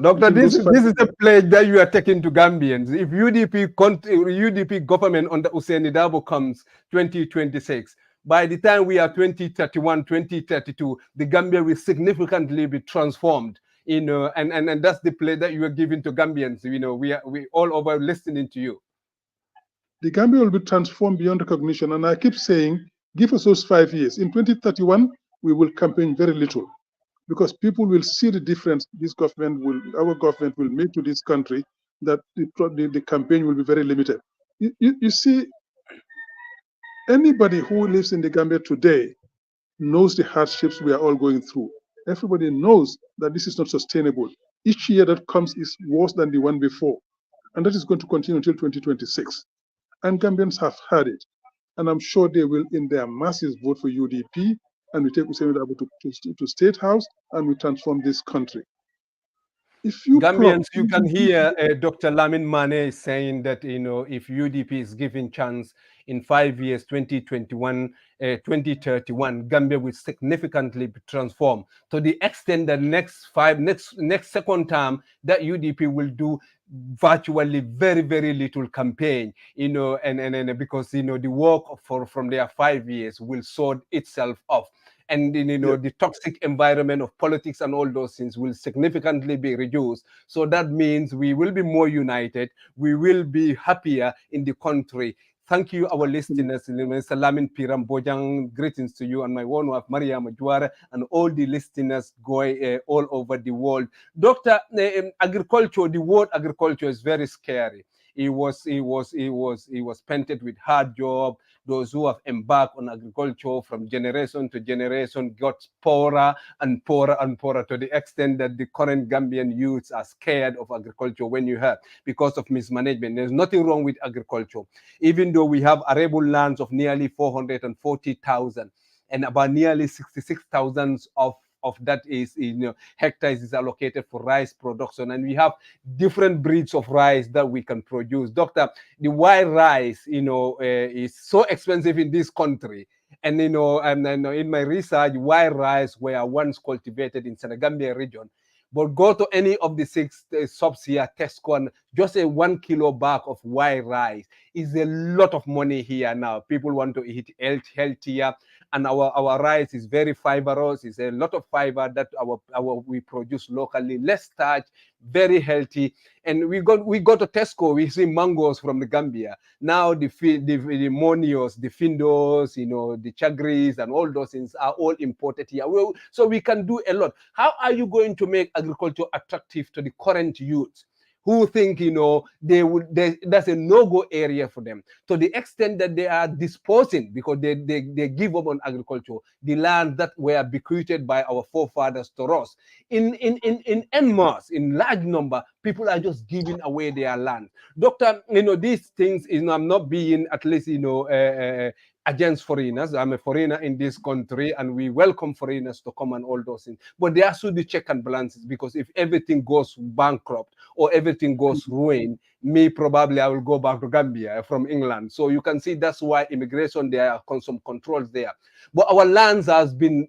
Doctor, Within those this is a pledge that you are taking to Gambians. If UDP government under Hussein Dabo comes 2026, by the time we are 2031, 2032, the Gambia will significantly be transformed. And that's the pledge that you are giving to Gambians. We all over listening to you. The Gambia will be transformed beyond recognition. And I keep saying, give us those 5 years. In 2031, we will campaign very little, because people will see the difference our government will make to this country, that the campaign will be very limited. You see, anybody who lives in the Gambia today knows the hardships we are all going through. Everybody knows that this is not sustainable. Each year that comes is worse than the one before. And that is going to continue until 2026. And Gambians have heard it. And I'm sure they will, in their masses, vote for UDP, and we take Hussein Dabo to State House, and we transform this country. If you Gambians, you can hear Dr. Lamin Manneh saying that, if UDP is given chance in 5 years, 2021, 2031, Gambia will significantly be transformed to the extent that next second term that UDP will do virtually very, very little campaign, and because, the work from their 5 years will sort itself off. And the toxic environment of politics and all those things will significantly be reduced. So that means we will be more united. We will be happier in the country. Thank you, our listeners. Mr. Lamin Piram Bojang, greetings to you and my one wife, Maria Majuara, and all the listeners going all over the world. Doctor, agriculture, the word agriculture is very scary. It was painted with hard job. Those who have embarked on agriculture from generation to generation got poorer and poorer and poorer, to the extent that the current Gambian youths are scared of agriculture when you hear, because of mismanagement. There's nothing wrong with agriculture. Even though we have arable lands of nearly 440,000 and about nearly 66,000 of of that is, hectares is allocated for rice production, and we have different breeds of rice that we can produce. Doctor, the white rice, is so expensive in this country. And and in my research, white rice were once cultivated in Senegambia region. But go to any of the six shops here, Tesco, and just a 1 kilo bag of white rice is a lot of money here now. People want to eat healthier, and our rice is very fibrous. It's a lot of fiber that our we produce locally, less starch, very healthy. And we go to Tesco, we see mangoes from the Gambia. Now the monios, the findos, the chagris, and all those things are all imported here. So we can do a lot. How are you going to make agriculture attractive to the current youth who think that's a no-go area for them, to the extent that they are disposing, because they give up on agriculture, the land that were bequeathed by our forefathers to us in mass, in large number. People are just giving away their land. Doctor, these things, I'm not being, at least, against foreigners. I'm a foreigner in this country, and we welcome foreigners to come and all those things. But there should be check and balances, because if everything goes bankrupt or everything goes ruined, me probably I will go back to Gambia from England. So you can see that's why immigration, there are some controls there. But our lands has been,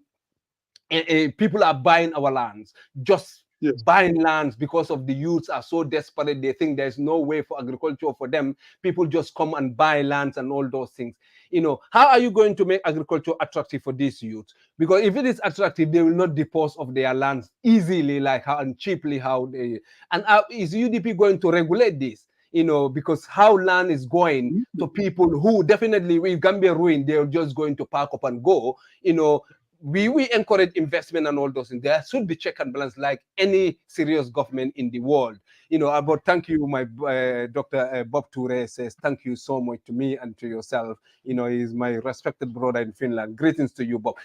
people are buying our lands, just Yes. buying lands, because of the youths are so desperate. They think there's no way for agriculture for them. People just come and buy lands and all those things. How are you going to make agriculture attractive for these youths? Because if it is attractive, they will not dispose of their lands easily, like how and cheaply how they. And is UDP going to regulate this? Because how land is going to people who definitely, with Gambia ruin, they're just going to pack up and go. We encourage investment and all those things. There should be check and balance, like any serious government in the world. But thank you, my Dr. Bob Toure says thank you so much to me and to yourself. He's my respected brother in Finland. Greetings to you, Bob.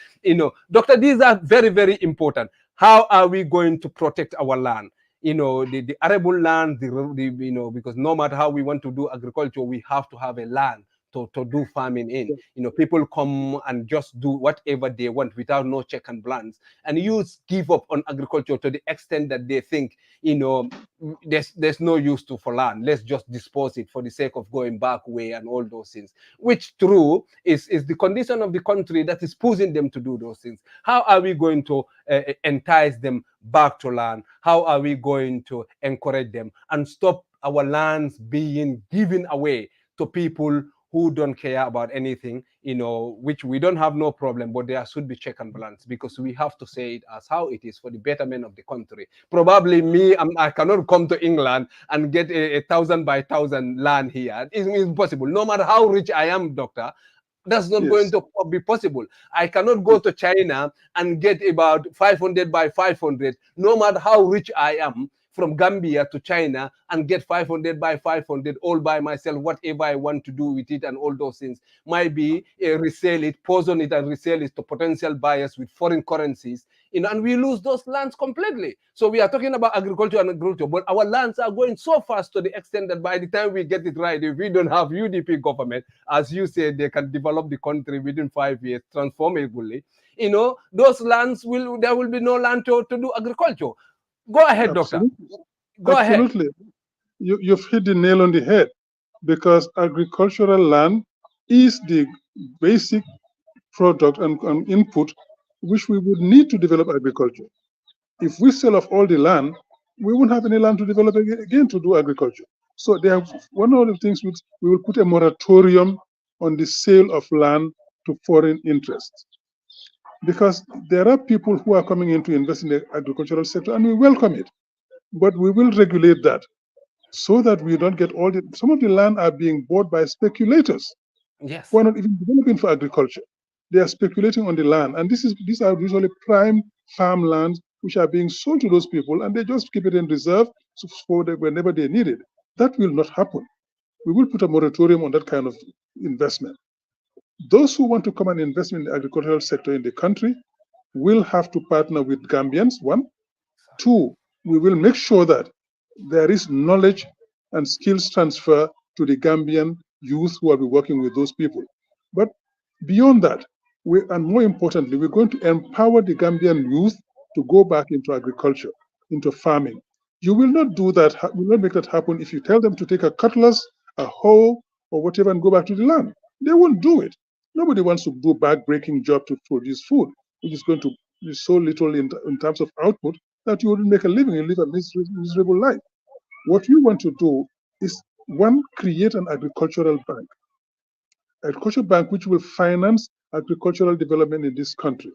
Doctor, these are very, very important. How are we going to protect our land? The arable land, because no matter how we want to do agriculture, we have to have a land to do farming in. People come and just do whatever they want without no check and balance. And youths give up on agriculture to the extent that they think, there's no use for land. Let's just dispose it for the sake of going back way and all those things. Which true is the condition of the country that is pushing them to do those things. How are we going to entice them back to land? How are we going to encourage them and stop our lands being given away to people who don't care about anything, which we don't have no problem, but there should be check and balance, because we have to say it as how it is for the betterment of the country. Probably me, I cannot come to England and get a 1,000 by 1,000 land here. It's impossible. No matter how rich I am, doctor, that's not going to be possible. I cannot go to China and get about 500 by 500, no matter how rich I am, from Gambia to China, and get 500 by 500 all by myself, whatever I want to do with it and all those things. Might be resell it, pause on it and resell it to potential buyers with foreign currencies, and we lose those lands completely. So we are talking about agriculture and agriculture, but our lands are going so fast to the extent that by the time we get it right, if we don't have UDP government, as you said, they can develop the country within 5 years, transformably. Those lands there will be no land to do agriculture. Go ahead, doctor. Absolutely. Go ahead. Absolutely. You've hit the nail on the head, because agricultural land is the basic product and input which we would need to develop agriculture. If we sell off all the land, we won't have any land to develop again to do agriculture. So one of the things which we will put a moratorium on the sale of land to foreign interests, because there are people who are coming in to invest in the agricultural sector, and we welcome it. But we will regulate that so that we don't get some of the land are being bought by speculators Yes. who are not even developing for agriculture. They are speculating on the land, and these are usually prime farmlands which are being sold to those people, and they just keep it in reserve for whenever they need it. That will not happen. We will put a moratorium on that kind of investment. Those who want to come and invest in the agricultural sector in the country will have to partner with Gambians, one. Two, we will make sure that there is knowledge and skills transfer to the Gambian youth who will be working with those people. But beyond that, and more importantly, we're going to empower the Gambian youth to go back into agriculture, into farming. You will not do that, will not make that happen if you tell them to take a cutlass, a hoe, or whatever and go back to the land. They won't do it. Nobody wants to do back-breaking job to produce food, which is going to be so little in terms of output that you wouldn't make a living, you live a miserable life. What you want to do is, one, create an agricultural bank which will finance agricultural development in this country.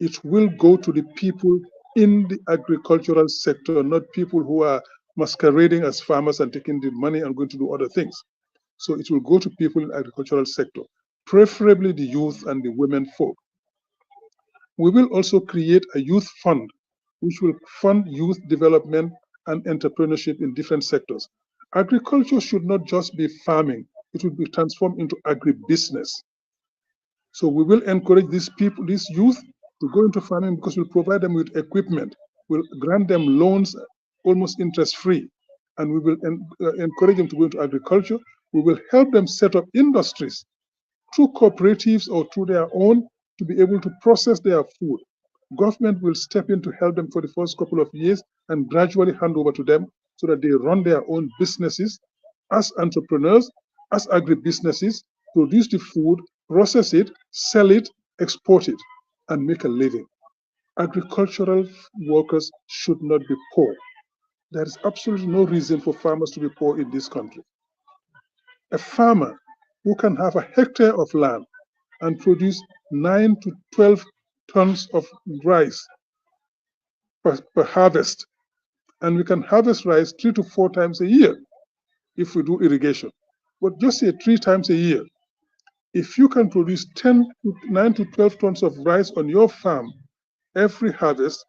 It will go to the people in the agricultural sector, not people who are masquerading as farmers and taking the money and going to do other things. So it will go to people in the agricultural sector, preferably the youth and the women folk. We will also create a youth fund, which will fund youth development and entrepreneurship in different sectors. Agriculture should not just be farming, it will be transformed into agribusiness. So we will encourage these people, these youth, to go into farming because we'll provide them with equipment, we'll grant them loans almost interest-free, and we will encourage them to go into agriculture. We will help them set up industries through cooperatives or through their own to be able to process their food. Government will step in to help them for the first couple of years and gradually hand over to them so that they run their own businesses as entrepreneurs, as agribusinesses, produce the food, process it, sell it, export it, and make a living. Agricultural workers should not be poor. There is absolutely no reason for farmers to be poor in this country. A farmer who can have a hectare of land and produce 9 to 12 tons of rice per harvest, and we can harvest rice 3 to 4 times a year if we do irrigation. But just say 3 times a year. If you can produce 9 to 12 tons of rice on your farm every harvest,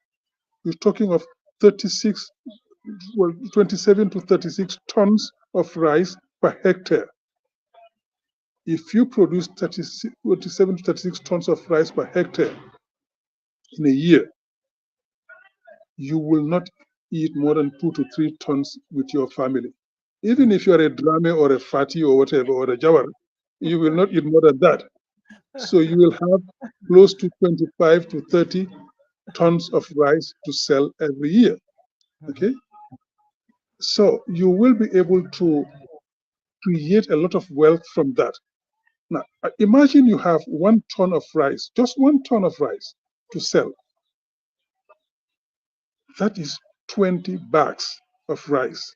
you're talking of 27 to 36 tons of rice per hectare. If you produce 27 to 36 tons of rice per hectare in a year, you will not eat more than 2 to 3 tons with your family. Even if you're a drame or a fatty or whatever, or a jawar, you will not eat more than that. So you will have close to 25 to 30 tons of rice to sell every year. Okay? So you will be able to create a lot of wealth from that. Now, imagine you have 1 ton of rice, just 1 ton of rice to sell. That is 20 bags of rice.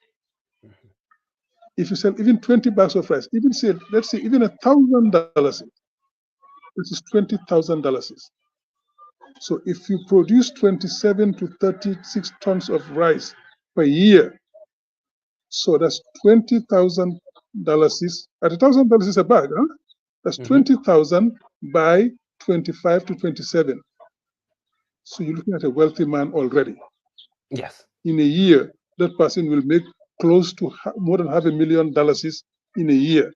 If you sell even 20 bags of rice, even say, let's say even $1,000, this is $20,000. So if you produce 27 to 36 tons of rice per year, so that's $20,000. At $1,000 is a bag, huh? That's 20,000 by 25 to 27. So you're looking at a wealthy man already. Yes. In a year, that person will make close to more than $500,000 in a year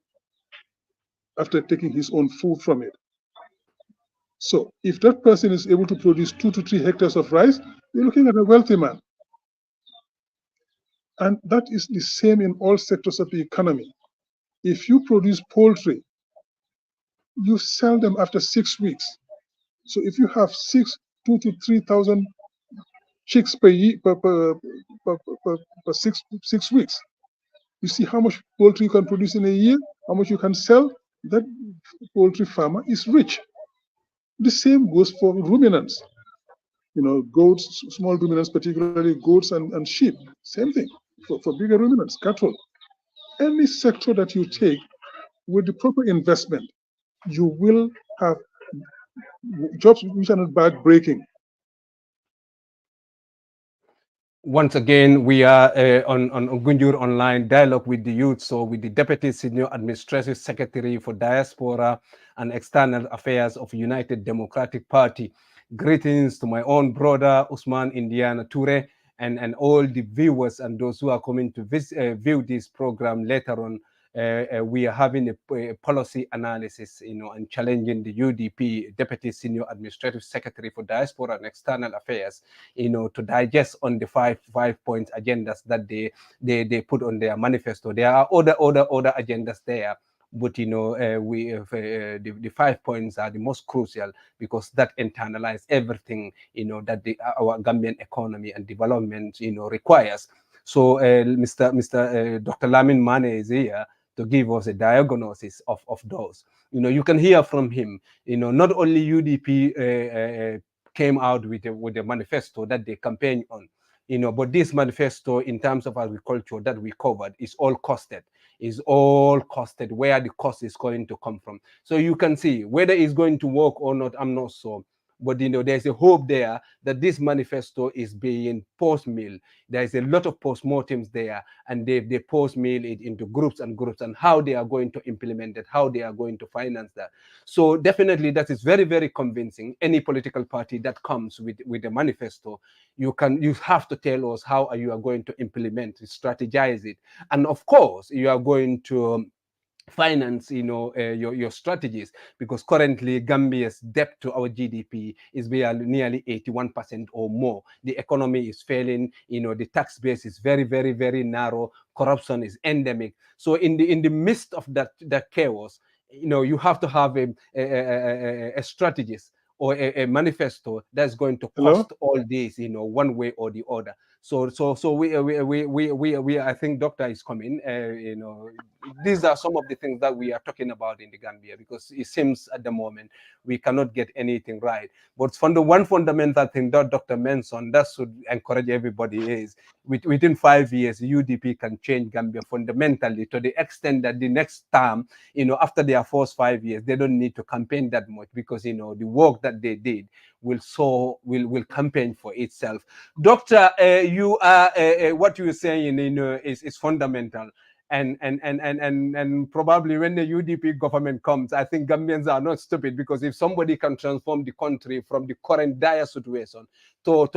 after taking his own food from it. So if that person is able to produce 2 to 3 hectares of rice, you're looking at a wealthy man. And that is the same in all sectors of the economy. If you produce poultry, you sell them after 6 weeks. So if you have 2 to 3,000 chicks per year, per 6 weeks, you see how much poultry you can produce in a year, how much you can sell. That poultry farmer is rich. The same goes for ruminants. You know, goats, small ruminants, particularly goats and sheep. Same thing for bigger ruminants, cattle. Any sector that you take with the proper investment, you will have jobs which are not back-breaking. Once again, we are on Gunjur Online Dialogue with the Youth, so with the Deputy Senior Administrative Secretary for Diaspora and External Affairs of United Democratic Party. Greetings to my own brother, Usman Indiana Toure, and all the viewers and those who are coming to view this program later on. We are having a policy analysis, and challenging the UDP, Deputy Senior Administrative Secretary for Diaspora and External Affairs, to digest on the five point agendas that they put on their manifesto. There are other agendas there, But the 5 points are the most crucial because that internalize everything that our Gambian economy and development requires. So Mr. Dr. Lamin Manneh is here to give us a diagnosis of those. You can hear from him. Not only UDP came out with a manifesto that they campaign on. But this manifesto in terms of agriculture that we covered is all costed where the cost is going to come from. So you can see whether it's going to work or not, I'm not sure. But there's a hope there that this manifesto is being post-mill. There is a lot of post-mortems there, and they post-mill it into groups and groups, and how they are going to implement it, how they are going to finance that. So definitely that is very, very convincing. Any political party that comes with a manifesto, you have to tell us how you are going to implement, strategize it, and of course you are going to finance your strategies, because currently Gambia's debt to our GDP is nearly 81% or more. The economy is failing, the tax base is very, very, very narrow, corruption is endemic. So in the midst of that chaos, you have to have a strategist or a manifesto that's going to Hello? cost all this, one way or the other. So we I think doctor is coming. These are some of the things that we are talking about in the Gambia, because it seems at the moment we cannot get anything right. But from the one fundamental thing that doctor mentioned that should encourage everybody is within 5 years, UDP can change Gambia fundamentally to the extent that the next term, after their first 5 years, they don't need to campaign that much, because the work that they did will campaign for itself. Doctor, you are what you are saying, is fundamental. And probably when the UDP government comes, I think Gambians are not stupid, because if somebody can transform the country from the current dire situation to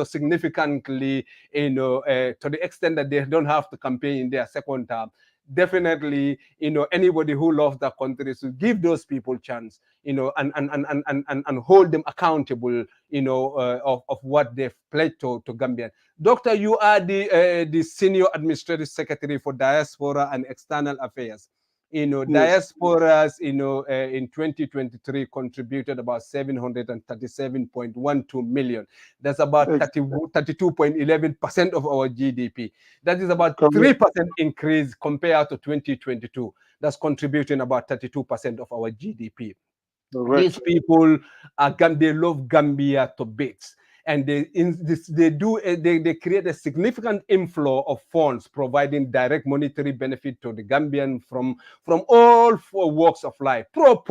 significantly, to the extent that they don't have to campaign in their second term, definitely, anybody who loves the country should give those people chance, and hold them accountable, of what they've pledged to Gambian. Doctor, you are the senior administrative secretary for diaspora and external affairs. Yes. Diasporas, in 2023 contributed about 737.12 million. That's about Ex- 32.11% of our GDP. That is about correct. 3% increase compared to 2022. That's contributing about 32% of our GDP. These Correct. people they love Gambia to bits, and they create a significant inflow of funds, providing direct monetary benefit to the Gambian from all four walks of life. Poor,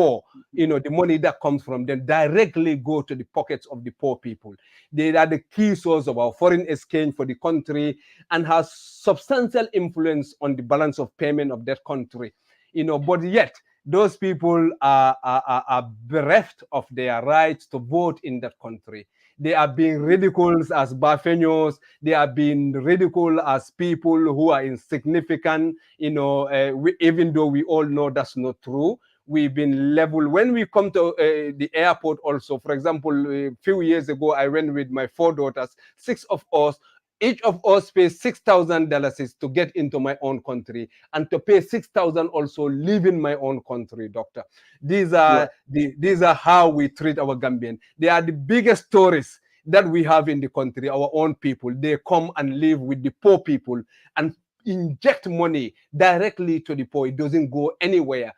the money that comes from them directly go to the pockets of the poor people. They are the key source of our foreign exchange for the country, and has substantial influence on the balance of payment of that country. But yet those people are bereft of their rights to vote in that country. They are being ridiculed as bafenos. They are being ridiculed as people who are insignificant. Even though we all know that's not true. We've been leveled when we come to the airport. Also, for example, a few years ago, I went with my four daughters, six of us. Each of us pays $6,000 to get into my own country, and to pay 6,000 also live in my own country, doctor. These Right. are these are how we treat our Gambian. They are the biggest tourists that we have in the country, our own people. They come and live with the poor people and inject money directly to the poor. It doesn't go anywhere.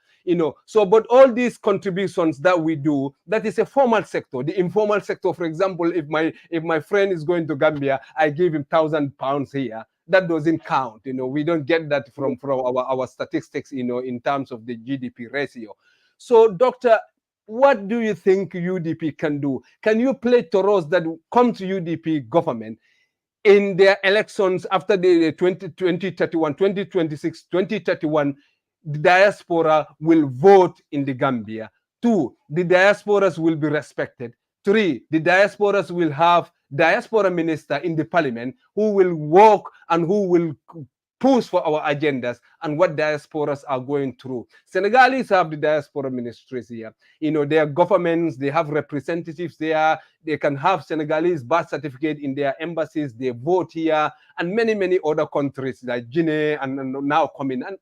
So but all these contributions that we do, that is a formal sector. The informal sector, for example, if my friend is going to Gambia, I give him £1,000 here. That doesn't count. We don't get that from our statistics, in terms of the GDP ratio. So doctor, what do you think UDP can do? Can you play to us that come to UDP government in their elections after the 2031, 2026, 2031, the diaspora will vote in the Gambia. Two, the diasporas will be respected. Three, the diasporas will have diaspora minister in the parliament who will work and who will push for our agendas and what diasporas are going through. Senegalese have the diaspora ministries here. Their governments, they have representatives there. They can have Senegalese birth certificate in their embassies. They vote here, and many, many other countries like Janneh and now coming, and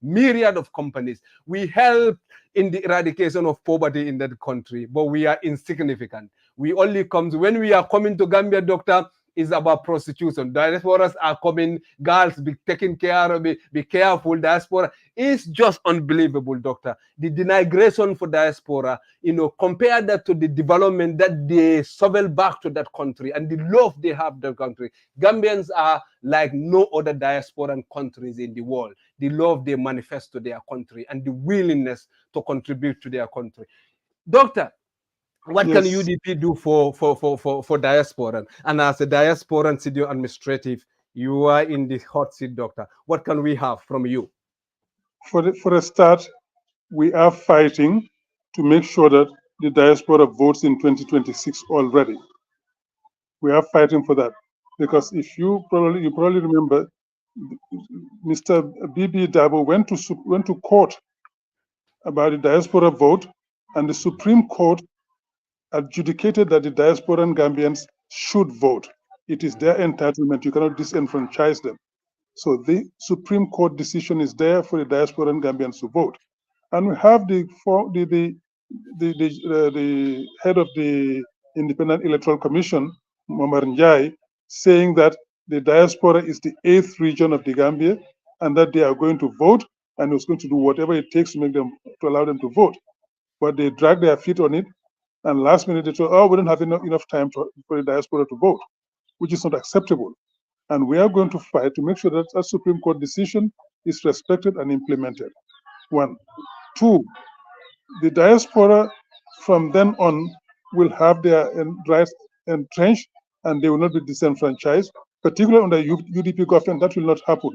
myriad of companies. We help in the eradication of poverty in that country, but we are insignificant. We only come when we are coming to Gambia, doctor, is about prostitution. Diasporas are coming, girls be taken care of, be careful. Diaspora is just unbelievable, doctor. The denigration for diaspora, compare that to the development that they shovel back to that country and the love they have the country. Gambians are like no other diaspora countries in the world. The love they manifest to their country and the willingness to contribute to their country. Doctor, what can Yes. UDP do for diaspora? And as a diaspora and city administrative, you are in the hot seat, doctor. What can we have from you? For a start, we are fighting to make sure that the diaspora votes in 2026 already. We are fighting for that because if you probably remember, Mr. BB Dabo went to court about the diaspora vote, and the Supreme Court adjudicated that the diasporan Gambians should vote. It is their entitlement. You cannot disenfranchise them. So the Supreme Court decision is there for the diasporan Gambians to vote. And we have the head of the Independent Electoral Commission, Momar Njai, saying that the diaspora is the 8th region of the Gambia and that they are going to vote and it's going to do whatever it takes to allow them to vote. But they drag their feet on it, and last minute they told, oh, we don't have enough time for the diaspora to vote, which is not acceptable. And we are going to fight to make sure that a Supreme Court decision is respected and implemented. One. Two, the diaspora from then on will have their rights entrenched and they will not be disenfranchised, particularly under UDP government. That will not happen.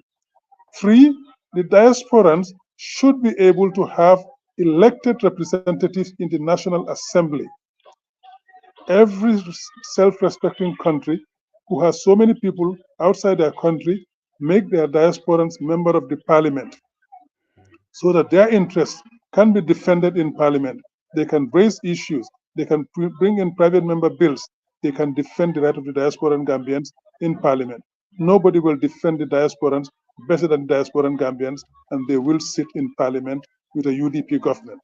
Three, the diasporans should be able to have elected representatives in the National Assembly. Every self-respecting country who has so many people outside their country make their diasporans member of the parliament so that their interests can be defended in parliament. They can raise issues. They can bring in private member bills. They can defend the right of the diasporan Gambians in parliament. Nobody will defend the diasporans better than diasporan Gambians, and they will sit in parliament with a UDP government.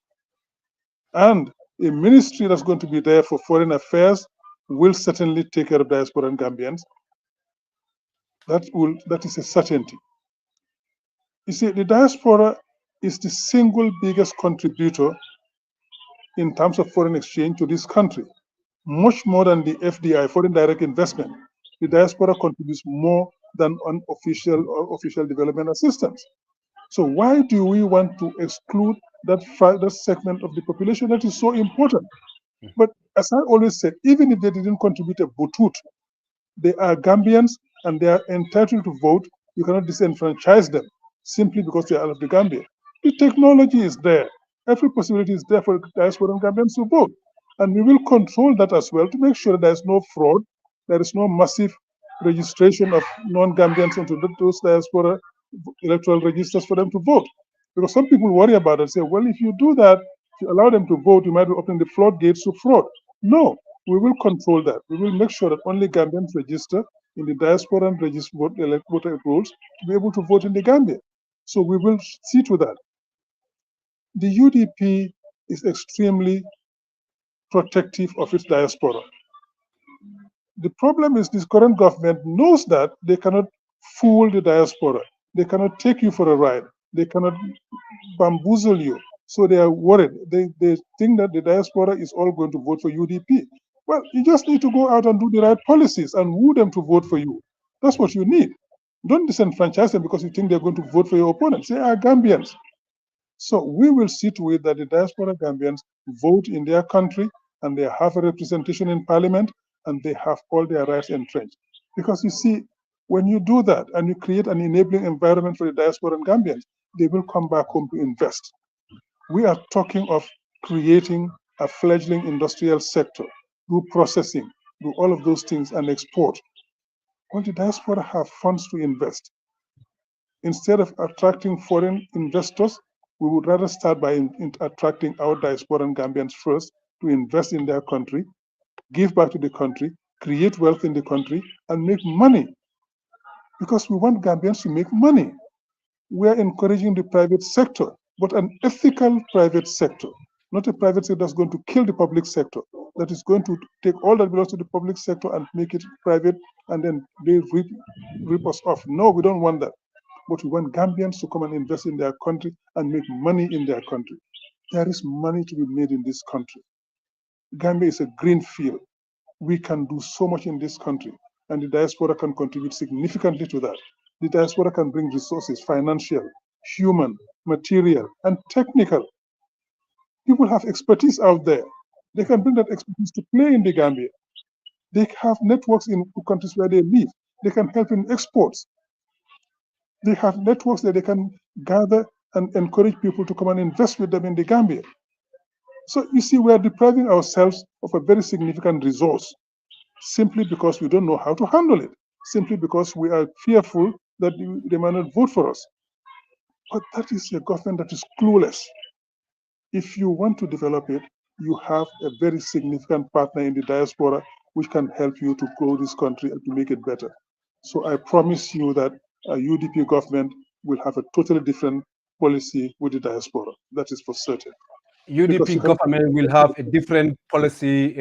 And a ministry that's going to be there for foreign affairs will certainly take care of diasporan Gambians. That is a certainty. You see, the diaspora is the single biggest contributor in terms of foreign exchange to this country, much more than the FDI, foreign direct investment. The diaspora contributes more than unofficial or official development assistance. So why do we want to exclude that segment of the population that is so important? But as I always said, even if they didn't contribute a butut, they are Gambians and they are entitled to vote. You cannot disenfranchise them simply because they are out of the Gambia. The technology is there. Every possibility is there for diasporan Gambians to vote. And we will control that as well to make sure there is no fraud, there is no massive registration of non-Gambians into those diaspora electoral registers for them to vote. Because some people worry about it and say, well, if you do that, if you allow them to vote, you might be opening the floodgates to fraud. No, we will control that. We will make sure that only Gambians register in the diaspora and register voter rolls to be able to vote in the Gambia. So we will see to that. The UDP is extremely protective of its diaspora. The problem is this current government knows that they cannot fool the diaspora. They cannot take you for a ride. They cannot bamboozle you. So they are worried. They think that the diaspora is all going to vote for UDP. Well, you just need to go out and do the right policies and woo them to vote for you. That's what you need. Don't disenfranchise them because you think they're going to vote for your opponents. They are Gambians. So we will see to it that the diaspora Gambians vote in their country and they have a representation in parliament and they have all their rights entrenched. Because you see, when you do that and you create an enabling environment for the diaspora Gambians, they will come back home to invest. We are talking of creating a fledgling industrial sector, do processing, do all of those things and export. Well, the diaspora have funds to invest. Instead of attracting foreign investors, we would rather start by attracting our diasporan Gambians first to invest in their country, give back to the country, create wealth in the country, and make money. Because we want Gambians to make money. We are encouraging the private sector, but an ethical private sector, not a private sector that's going to kill the public sector, that is going to take all that belongs to the public sector and make it private, and then they rip us off. No, we don't want that. But we want Gambians to come and invest in their country and make money in their country. There is money to be made in this country. Gambia is a green field. We can do so much in this country, and the diaspora can contribute significantly to that. The diaspora can bring resources, financial, human, material, and technical. People have expertise out there. They can bring that expertise to play in the Gambia. They have networks in countries where they live. They can help in exports. They have networks that they can gather and encourage people to come and invest with them in the Gambia. So you see, we are depriving ourselves of a very significant resource simply because we don't know how to handle it, simply because we are fearful that they might not vote for us. But that is a government that is clueless. If you want to develop it, you have a very significant partner in the diaspora which can help you to grow this country and to make it better. So I promise you that a UDP government will have a totally different policy with the diaspora. That is for certain. Because UDP you can. government will have a different policy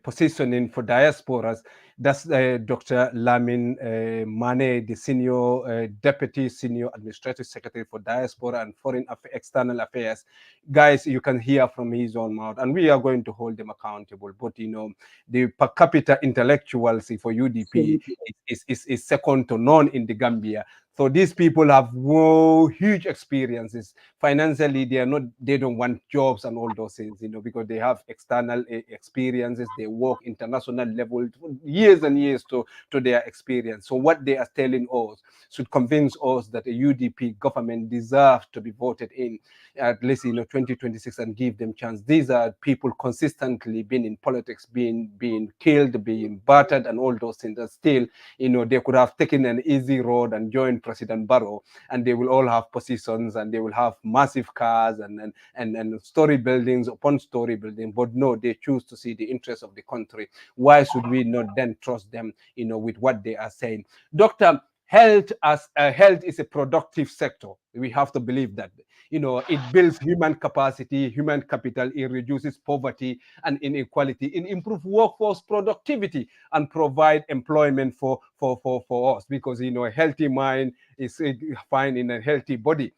positioning for diasporas. That's Dr. Lamin Manneh, the senior deputy senior administrative secretary for diaspora and foreign external affairs. Guys, you can hear from his own mouth, and we are going to hold them accountable. But the per capita intellectuals for UDP is second to none in the Gambia. So these people have huge experiences. Financially, they don't want jobs and all those things, because they have external experiences. They work international level years and years to their experience. So what they are telling us should convince us that a UDP government deserves to be voted in at least 2026 and give them chance. These are people consistently been in politics, being killed, being battered, and all those things. And still, they could have taken an easy road and joined President Barrow, and they will all have positions and they will have massive cars and story buildings upon story building. But no, they choose to see the interests of the country. Why should we not then trust them, with what they are saying? Doctor, health is a productive sector. We have to believe that. It builds human capacity, human capital. It reduces poverty and inequality. It improves workforce productivity and provide employment for us, because a healthy mind is fine in a healthy body.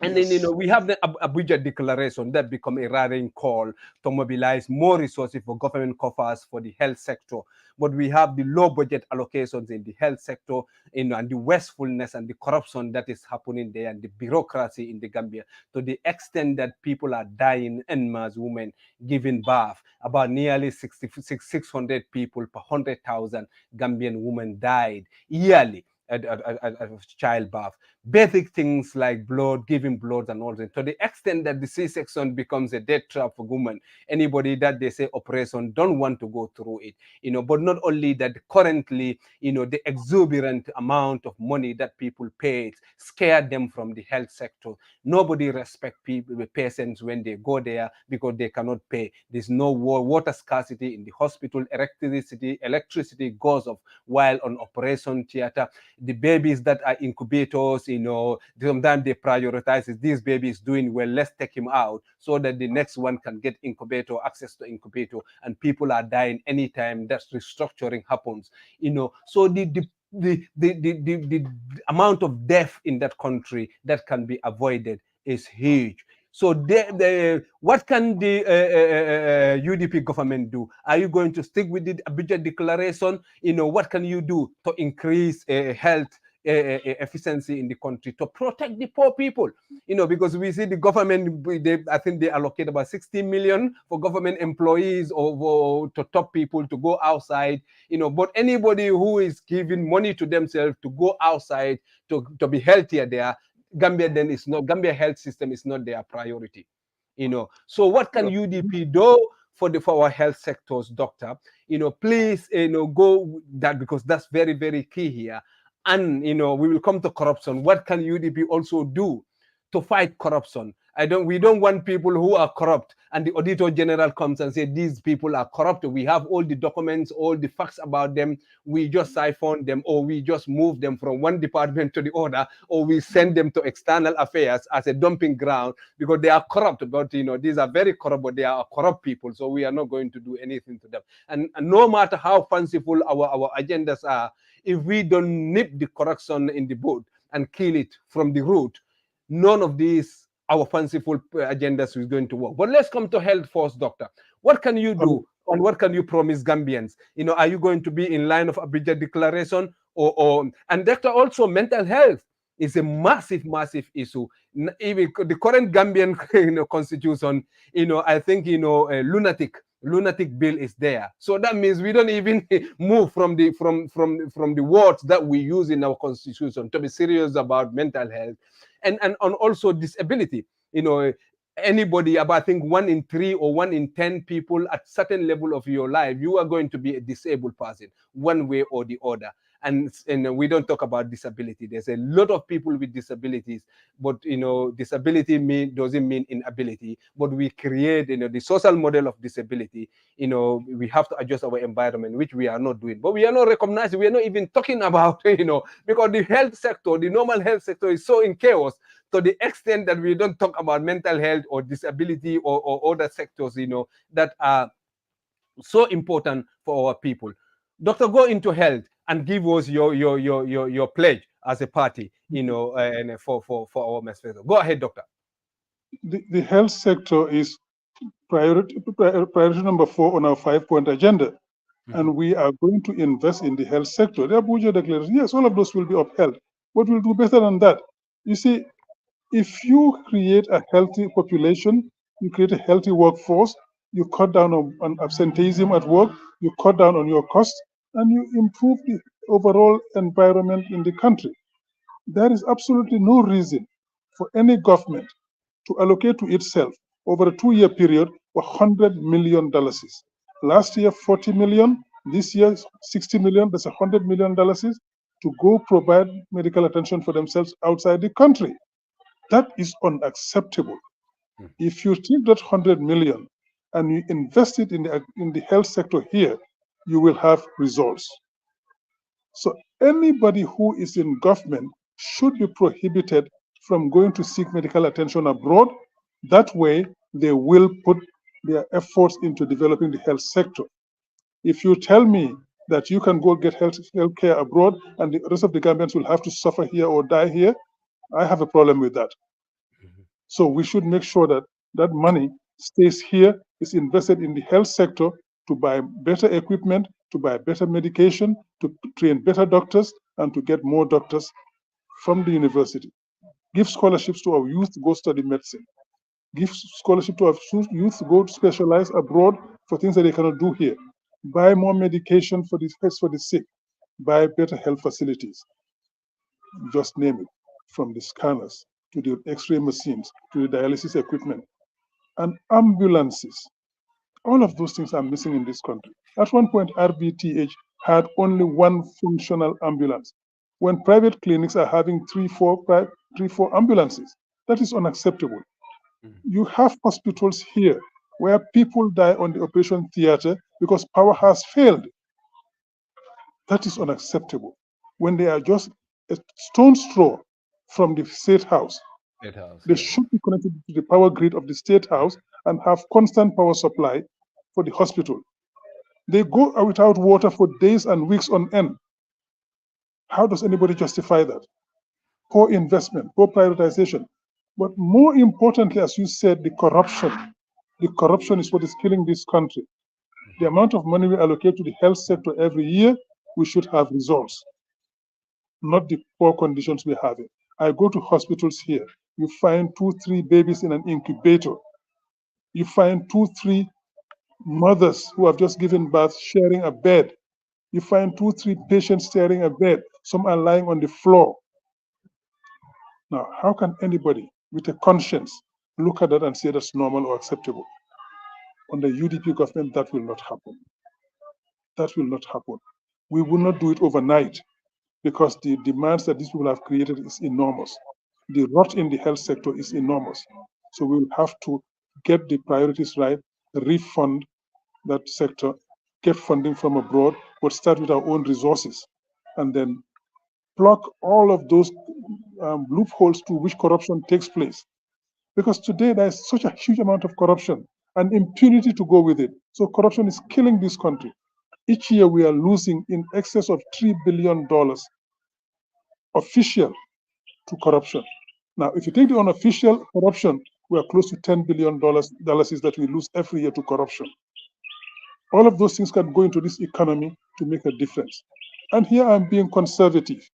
And then, Yes. we have the Abuja Declaration that become a rallying call to mobilize more resources for government coffers for the health sector. But we have the low budget allocations in the health sector, and the wastefulness and the corruption that is happening there, and the bureaucracy in the Gambia, to the extent that people are dying en masse, women giving birth. About nearly 600 people per 100,000 Gambian women died yearly at childbirth. Basic things like blood, giving blood, and all that. To the extent that the C-section becomes a death trap for women, anybody that they say operation don't want to go through it. But not only that, currently, the exuberant amount of money that people pay scared them from the health sector. Nobody respect patients when they go there because they cannot pay. There's no water scarcity in the hospital. Electricity goes off while on operation theater. The babies that are incubators, sometimes they prioritize these babies doing well, let's take him out so that the next one can get access to incubator, and people are dying anytime that restructuring happens. So the amount of death in that country that can be avoided is huge. So what can the UDP government do? Are you going to stick with the Abuja Declaration? What can you do to increase health efficiency in the country, to protect the poor people? Because we see the government, I think they allocate about 60 million for government employees or to top people to go outside. But anybody who is giving money to themselves to go outside to be healthier there, Gambia health system is not their priority. So what can UDP do for our health sectors, doctor? Please, go that, because that's very, very key here. And we will come to corruption. What can UDP also do to fight corruption? We don't want people who are corrupt and the auditor general comes and say these people are corrupt. We have all the documents, all the facts about them. We just siphon them, or we just move them from one department to the other, or we send them to external affairs as a dumping ground because they are corrupt. But these are very corrupt, but they are corrupt people, so we are not going to do anything to them. And no matter how fanciful our agendas are, if we don't nip the corruption in the bud and kill it from the root, none of these our fanciful agendas is going to work. But let's come to health first, doctor. What can you do, and what can you promise Gambians? Are you going to be in line of Abidjan Declaration, or and doctor, also mental health is a massive, massive issue. Even the current Gambian constitution, I think a lunatic bill is there. So that means we don't even move from the words that we use in our constitution to be serious about mental health, and also disability. Anybody, about I think 1 in 3 or 1 in 10 people at certain level of your life, you are going to be a disabled person one way or the other. And we don't talk about disability. There's a lot of people with disabilities, but disability doesn't mean inability. But we create the social model of disability. We have to adjust our environment, which we are not doing. But we are not recognizing. We are not even talking about because the health sector, the normal health sector, is so in chaos to the extent that we don't talk about mental health or disability or other sectors that are so important for our people. Doctor, go into health and give us your pledge as a party, and for our message. Go ahead, doctor. The health sector is priority number 4 on our 5-point agenda. And we are going to invest in the health sector. The Abuja Declaration, yes, all of those will be upheld, but we'll do better than that. You see, if you create a healthy population, you create a healthy workforce, you cut down on absenteeism at work, you cut down on your costs, and you improve the overall environment in the country. There is absolutely no reason for any government to allocate to itself over a 2-year period $100 million. Last year, 40 million. This year, 60 million. That's $100 million to go provide medical attention for themselves outside the country. That is unacceptable. If you take that 100 million and you invest it in the health sector here, you will have results. So anybody who is in government should be prohibited from going to seek medical attention abroad. That way, they will put their efforts into developing the health sector. If you tell me that you can go get health care abroad and the rest of the Gambians will have to suffer here or die here, I have a problem with that. So we should make sure that that money stays here, is invested in the health sector to buy better equipment, to buy better medication, to train better doctors, and to get more doctors from the university. Give scholarships to our youth to go study medicine. Give scholarship to our youth to go to specialize abroad for things that they cannot do here. Buy more medication for the sick. Buy better health facilities. Just name it, from the scanners to the X-ray machines to the dialysis equipment and ambulances. All of those things are missing in this country. At one point, RBTH had only one functional ambulance, when private clinics are having three, four ambulances. That is unacceptable. You have hospitals here where people die on the operation theater because power has failed. That is unacceptable. When they are just a stone's throw from the state house, they should be connected to the power grid of the state house and have constant power supply for the hospital. They go without water for days and weeks on end. How does anybody justify that? Poor investment, poor prioritization. But more importantly, as you said, the corruption. The corruption is what is killing this country. The amount of money we allocate to the health sector every year, we should have results, not the poor conditions we're having. I go to hospitals here. You find 2, 3 babies in an incubator. You find 2, 3 mothers who have just given birth sharing a bed. You find 2, 3 patients sharing a bed. Some are lying on the floor. Now, how can anybody with a conscience look at that and say that's normal or acceptable? Under UDP government, that will not happen. That will not happen. We will not do it overnight. because the demands that these people have created is enormous. The rot in the health sector is enormous. So we will have to get the priorities right, refund that sector, get funding from abroad, but start with our own resources, and then plug all of those loopholes to which corruption takes place. Because today there's such a huge amount of corruption and impunity to go with it. So corruption is killing this country. Each year we are losing in excess of $3 billion official to corruption. Now, if you take the unofficial corruption, we are close to $10 billion that we lose every year to corruption. All of those things can go into this economy to make a difference. And here I'm being conservative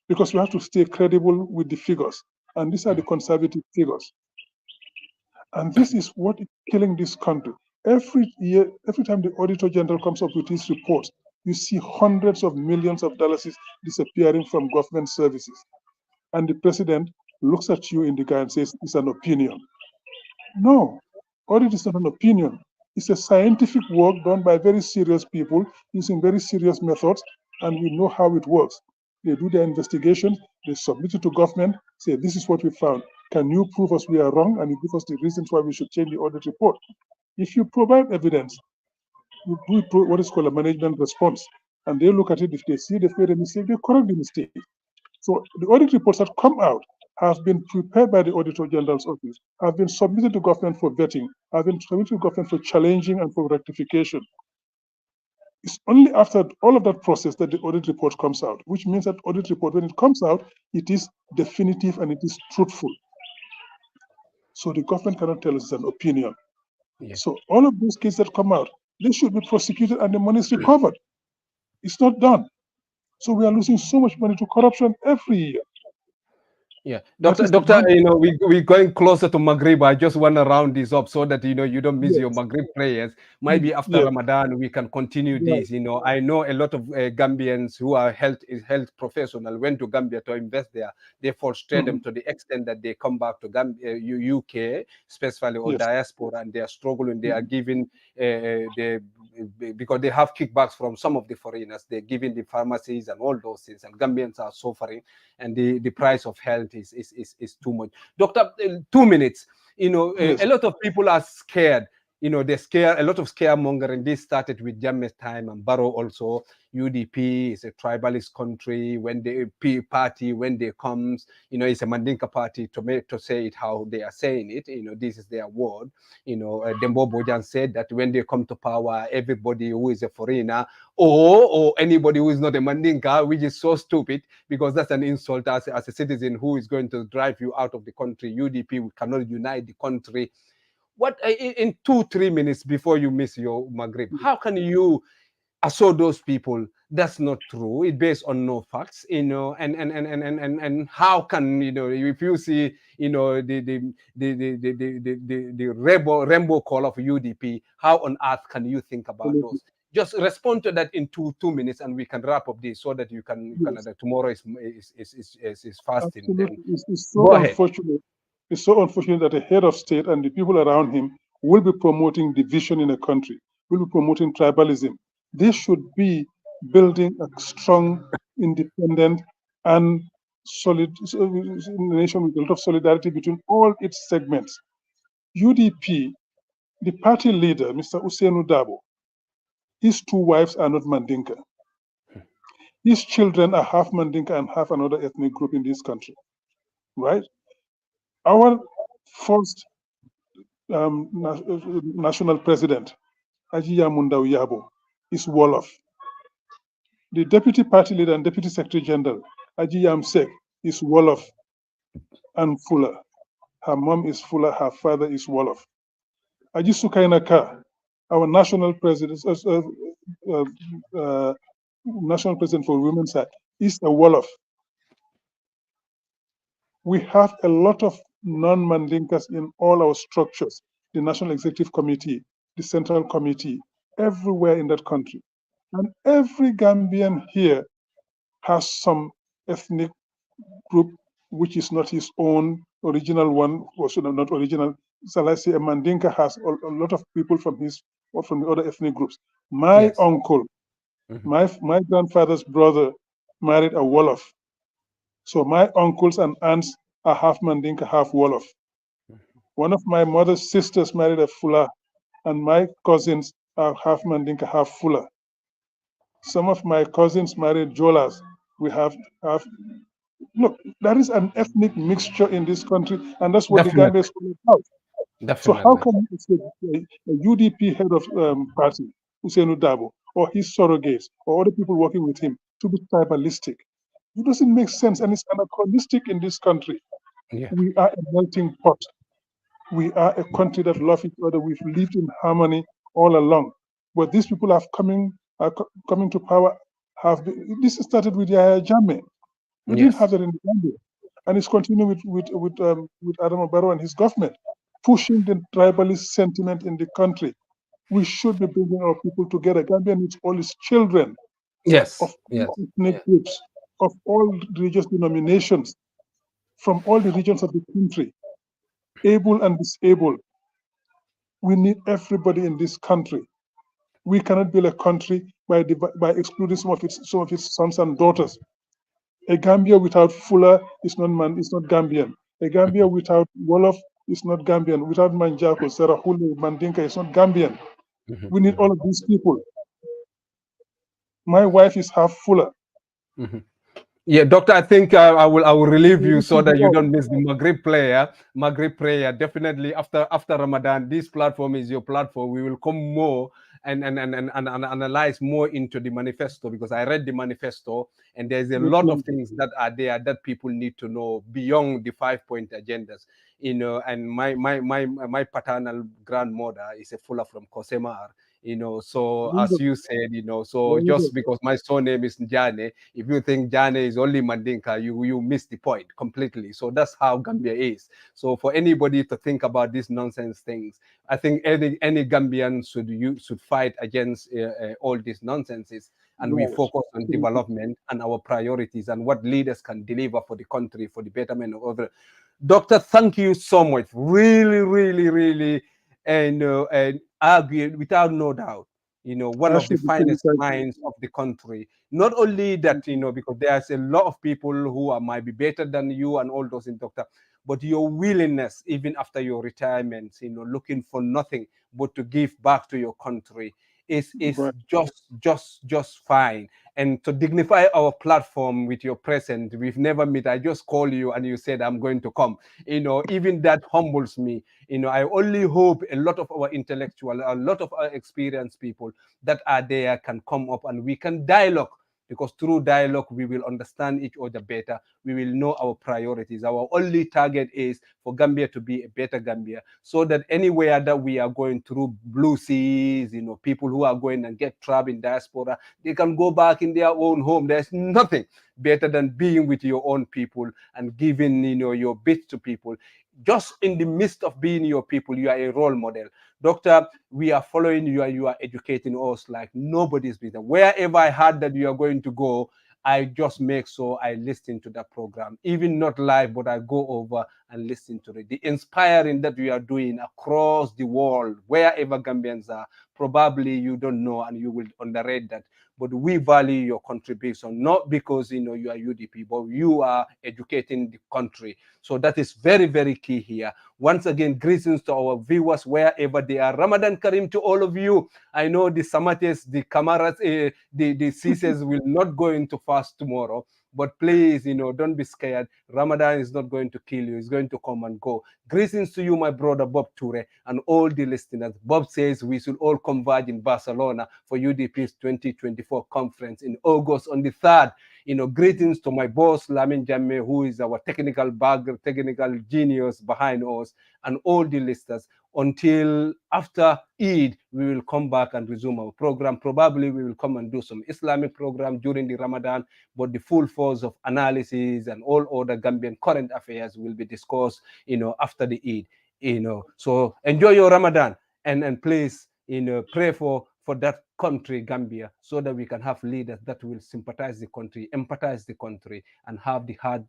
because we have to stay credible with the figures. And these are the conservative figures. And this is what is killing this country. Every year, every time the Auditor General comes up with his report, you see hundreds of millions of dollars disappearing from government services. And the president looks at you in the guy and says, it's an opinion. No, audit is not an opinion. It's a scientific work done by very serious people using very serious methods, and we know how it works. They do their investigation, they submit it to government, say, this is what we found. Can you prove us we are wrong? And you give us the reasons why we should change the audit report. If you provide evidence, you do what is called a management response, and they look at it. If they see they've made a mistake, they correct the mistake. So the audit reports that come out have been prepared by the Auditor General's office, have been submitted to government for vetting, have been submitted to government for challenging and for rectification. It's only after all of that process that the audit report comes out, which means that audit report, when it comes out, it is definitive and it is truthful. So the government cannot tell us it's an opinion. Yeah. So all of those cases that come out, they should be prosecuted and the money is recovered. It's not done. So we are losing so much money to corruption every year. Yeah, That is the doctor, bad. we're going closer to Maghrib. I just want to round this up so that you don't miss your Yes, Maghrib prayers. Maybe after yes, Ramadan we can continue right. this. I know a lot of Gambians who are health professional went to Gambia to invest there. They frustrate them Mhm. to the extent that they come back to Gambia, UK, especially or Yes. diaspora, and they are struggling. They are Mhm. giving because they have kickbacks from some of the foreigners. They're giving the pharmacies and all those things, and Gambians are suffering, and the price of health is too much. Doctor, 2 minutes. A Yes. lot of people are scared. They're scared. A lot of scaremongering. This started with Janneh's time and Barrow also. UDP is a tribalist country. When the party, when they comes, it's a Mandinka party to say it how they are saying it. This is their word. Dembo Bojan said that when they come to power, everybody who is a foreigner or anybody who is not a Mandinka, which is so stupid because that's an insult as a citizen who is going to drive you out of the country. UDP cannot unite the country. What in 2-3 minutes before you miss your Maghrib, how can you assure those people that's not true? It's based on no facts, and how can if you see the rainbow call of UDP, how on earth can you think about Absolutely. those? Just respond to that in two minutes, and we can wrap up this so that you can Yes. tomorrow is fasting. Then Absolutely. It's go so ahead. unfortunate. It's so unfortunate that a head of state and the people around him will be promoting division in a country, will be promoting tribalism. They should be building a strong, independent, and solid nation with a lot of solidarity between all its segments. UDP, the party leader, Mr. Usainu Dabo, his two wives are not Mandinka. His children are half Mandinka and half another ethnic group in this country, right? Our first national president, Ajiya Mundau Yabo, is Wolof. The deputy party leader and deputy secretary general, Ajiya Msek, is Wolof and Fuller. Her mom is Fuller, her father is Wolof. Aji Sukaina Ka, our national president, national president for Women's Side, is a Wolof. We have a lot of non-Mandinkas in all our structures, the National Executive Committee, the Central Committee, everywhere in that country. And every Gambian here has some ethnic group which is not his own original one, or should have not original. So let's say a Mandinka has a lot of people from his or from the other ethnic groups. My Yes. uncle Mhm. My grandfather's brother married a Wolof. So my uncles and aunts are half Mandinka, half Wolof. One of my mother's sisters married a Fula, and my cousins are half Mandinka, half Fula. Some of my cousins married Jolas. We have look, there is an ethnic mixture in this country, and that's what the Gambia Definitely, is all about. So how definitely. can you expect a UDP head of party, Hussein Dabo, or his surrogates, or other people working with him to be tribalistic? It doesn't make sense, and it's anachronistic in this country. Yeah. We are a melting pot. We are a country that loves each other. We've lived in harmony all along. But these people coming to power. This started with Yahya Jammeh. We didn't Yes. have that in the Gambia, and it's continuing with Adam Barrow and his government, pushing the tribalist sentiment in the country. We should be bringing our people together. Gambia needs all its children Yes. of all Yes. ethnic groups, of all religious denominations, from all the regions of the country, able and disabled. We need everybody in this country. We cannot build a country by excluding some of its sons and daughters. A Gambia without Fuller is not Gambian. A Gambia without Wolof is not Gambian. Without Manjako, Serahule, Mandinka is not Gambian. Mhm, We need mhm, all of these people. My wife is half Fuller. mhm. Yeah, doctor, I think I will relieve We you need so that you all. don't miss the Maghrib prayer. Definitely after Ramadan, this platform is your platform. We will come more and analyze more into the manifesto, because I read the manifesto and there's a Good lot of plan. things that are there that people need to know beyond the 5 point agendas. And my paternal grandmother is a fuller from Kosemar. So as Wonderful. you said, so Very good. just because my surname is Janneh, if you think Janneh is only Mandinka, you miss the point completely. So that's how Gambia is. So for anybody to think about these nonsense things, I think any Gambian should fight against all these nonsenses, and we Right. focus on Absolutely. development and our priorities and what leaders can deliver for the country for the betterment of other. Doctor, thank you so much. Really, really, really, and argue without no doubt. One I of the should be saying finest thank you. minds of the country. Not only that, Thank you. because there's a lot of people who might be better than you and all those in doctor, but your willingness, even after your retirement, looking for nothing but to give back to your country is Right. just fine. And to dignify our platform with your presence, we've never met. I just call you and you said I'm going to come. Even that humbles me. I only hope a lot of our intellectual, a lot of our experienced people that are there can come up and we can dialogue, because through dialogue we will understand each other better. We will know our priorities. Our only target is for Gambia to be a better Gambia, so that anywhere that we are going through blue seas, people who are going and get trapped in diaspora, they can go back in their own home. There's nothing better than being with your own people and giving your bit to people. Just in the midst of being your people, you are a role model. Doctor, we are following you and you are educating us like nobody's business. Wherever I heard that you are going to go, I just make sure I listen to that program, even not live, but I go over and listen to it. The inspiring that we are doing across the world, wherever Gambians are, probably you don't know and you will underrate that. But we value your contribution, not because you are UDP, but you are educating the country. So that is very, very key here. Once again, greetings to our viewers wherever they are. Ramadan Karim to all of you. I know the Samates, the Kamaras, the Cises will not go into fast tomorrow. But please, don't be scared. Ramadan is not going to kill you. It's going to come and go. Greetings to you, my brother Bob Toure, and all the listeners. Bob says we should all converge in Barcelona for UDP's 2024 conference in August on the 3rd. Greetings to my boss, Lamin Janneh, who is our technical genius behind us, and all the listeners. Until after Eid, we will come back and resume our program. Probably we will come and do some Islamic program during the Ramadan, but the full force of analysis and all other Gambian current affairs will be discussed, after the Eid. So enjoy your Ramadan, and please, pray for that country, Gambia, so that we can have leaders that will sympathize the country, empathize the country, and have the heart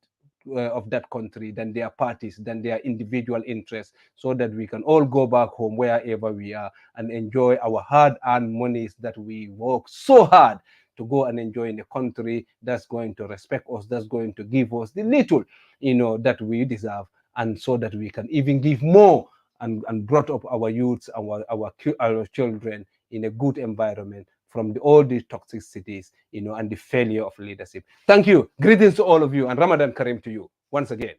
of that country than their parties, than their individual interests, so that we can all go back home wherever we are and enjoy our hard-earned monies that we work so hard to go and enjoy in a country that's going to respect us, that's going to give us the little, that we deserve, and so that we can even give more, and brought up our youths, our children in a good environment from all the toxicities, and the failure of leadership. Thank you. Greetings to all of you, and Ramadan Kareem to you once again.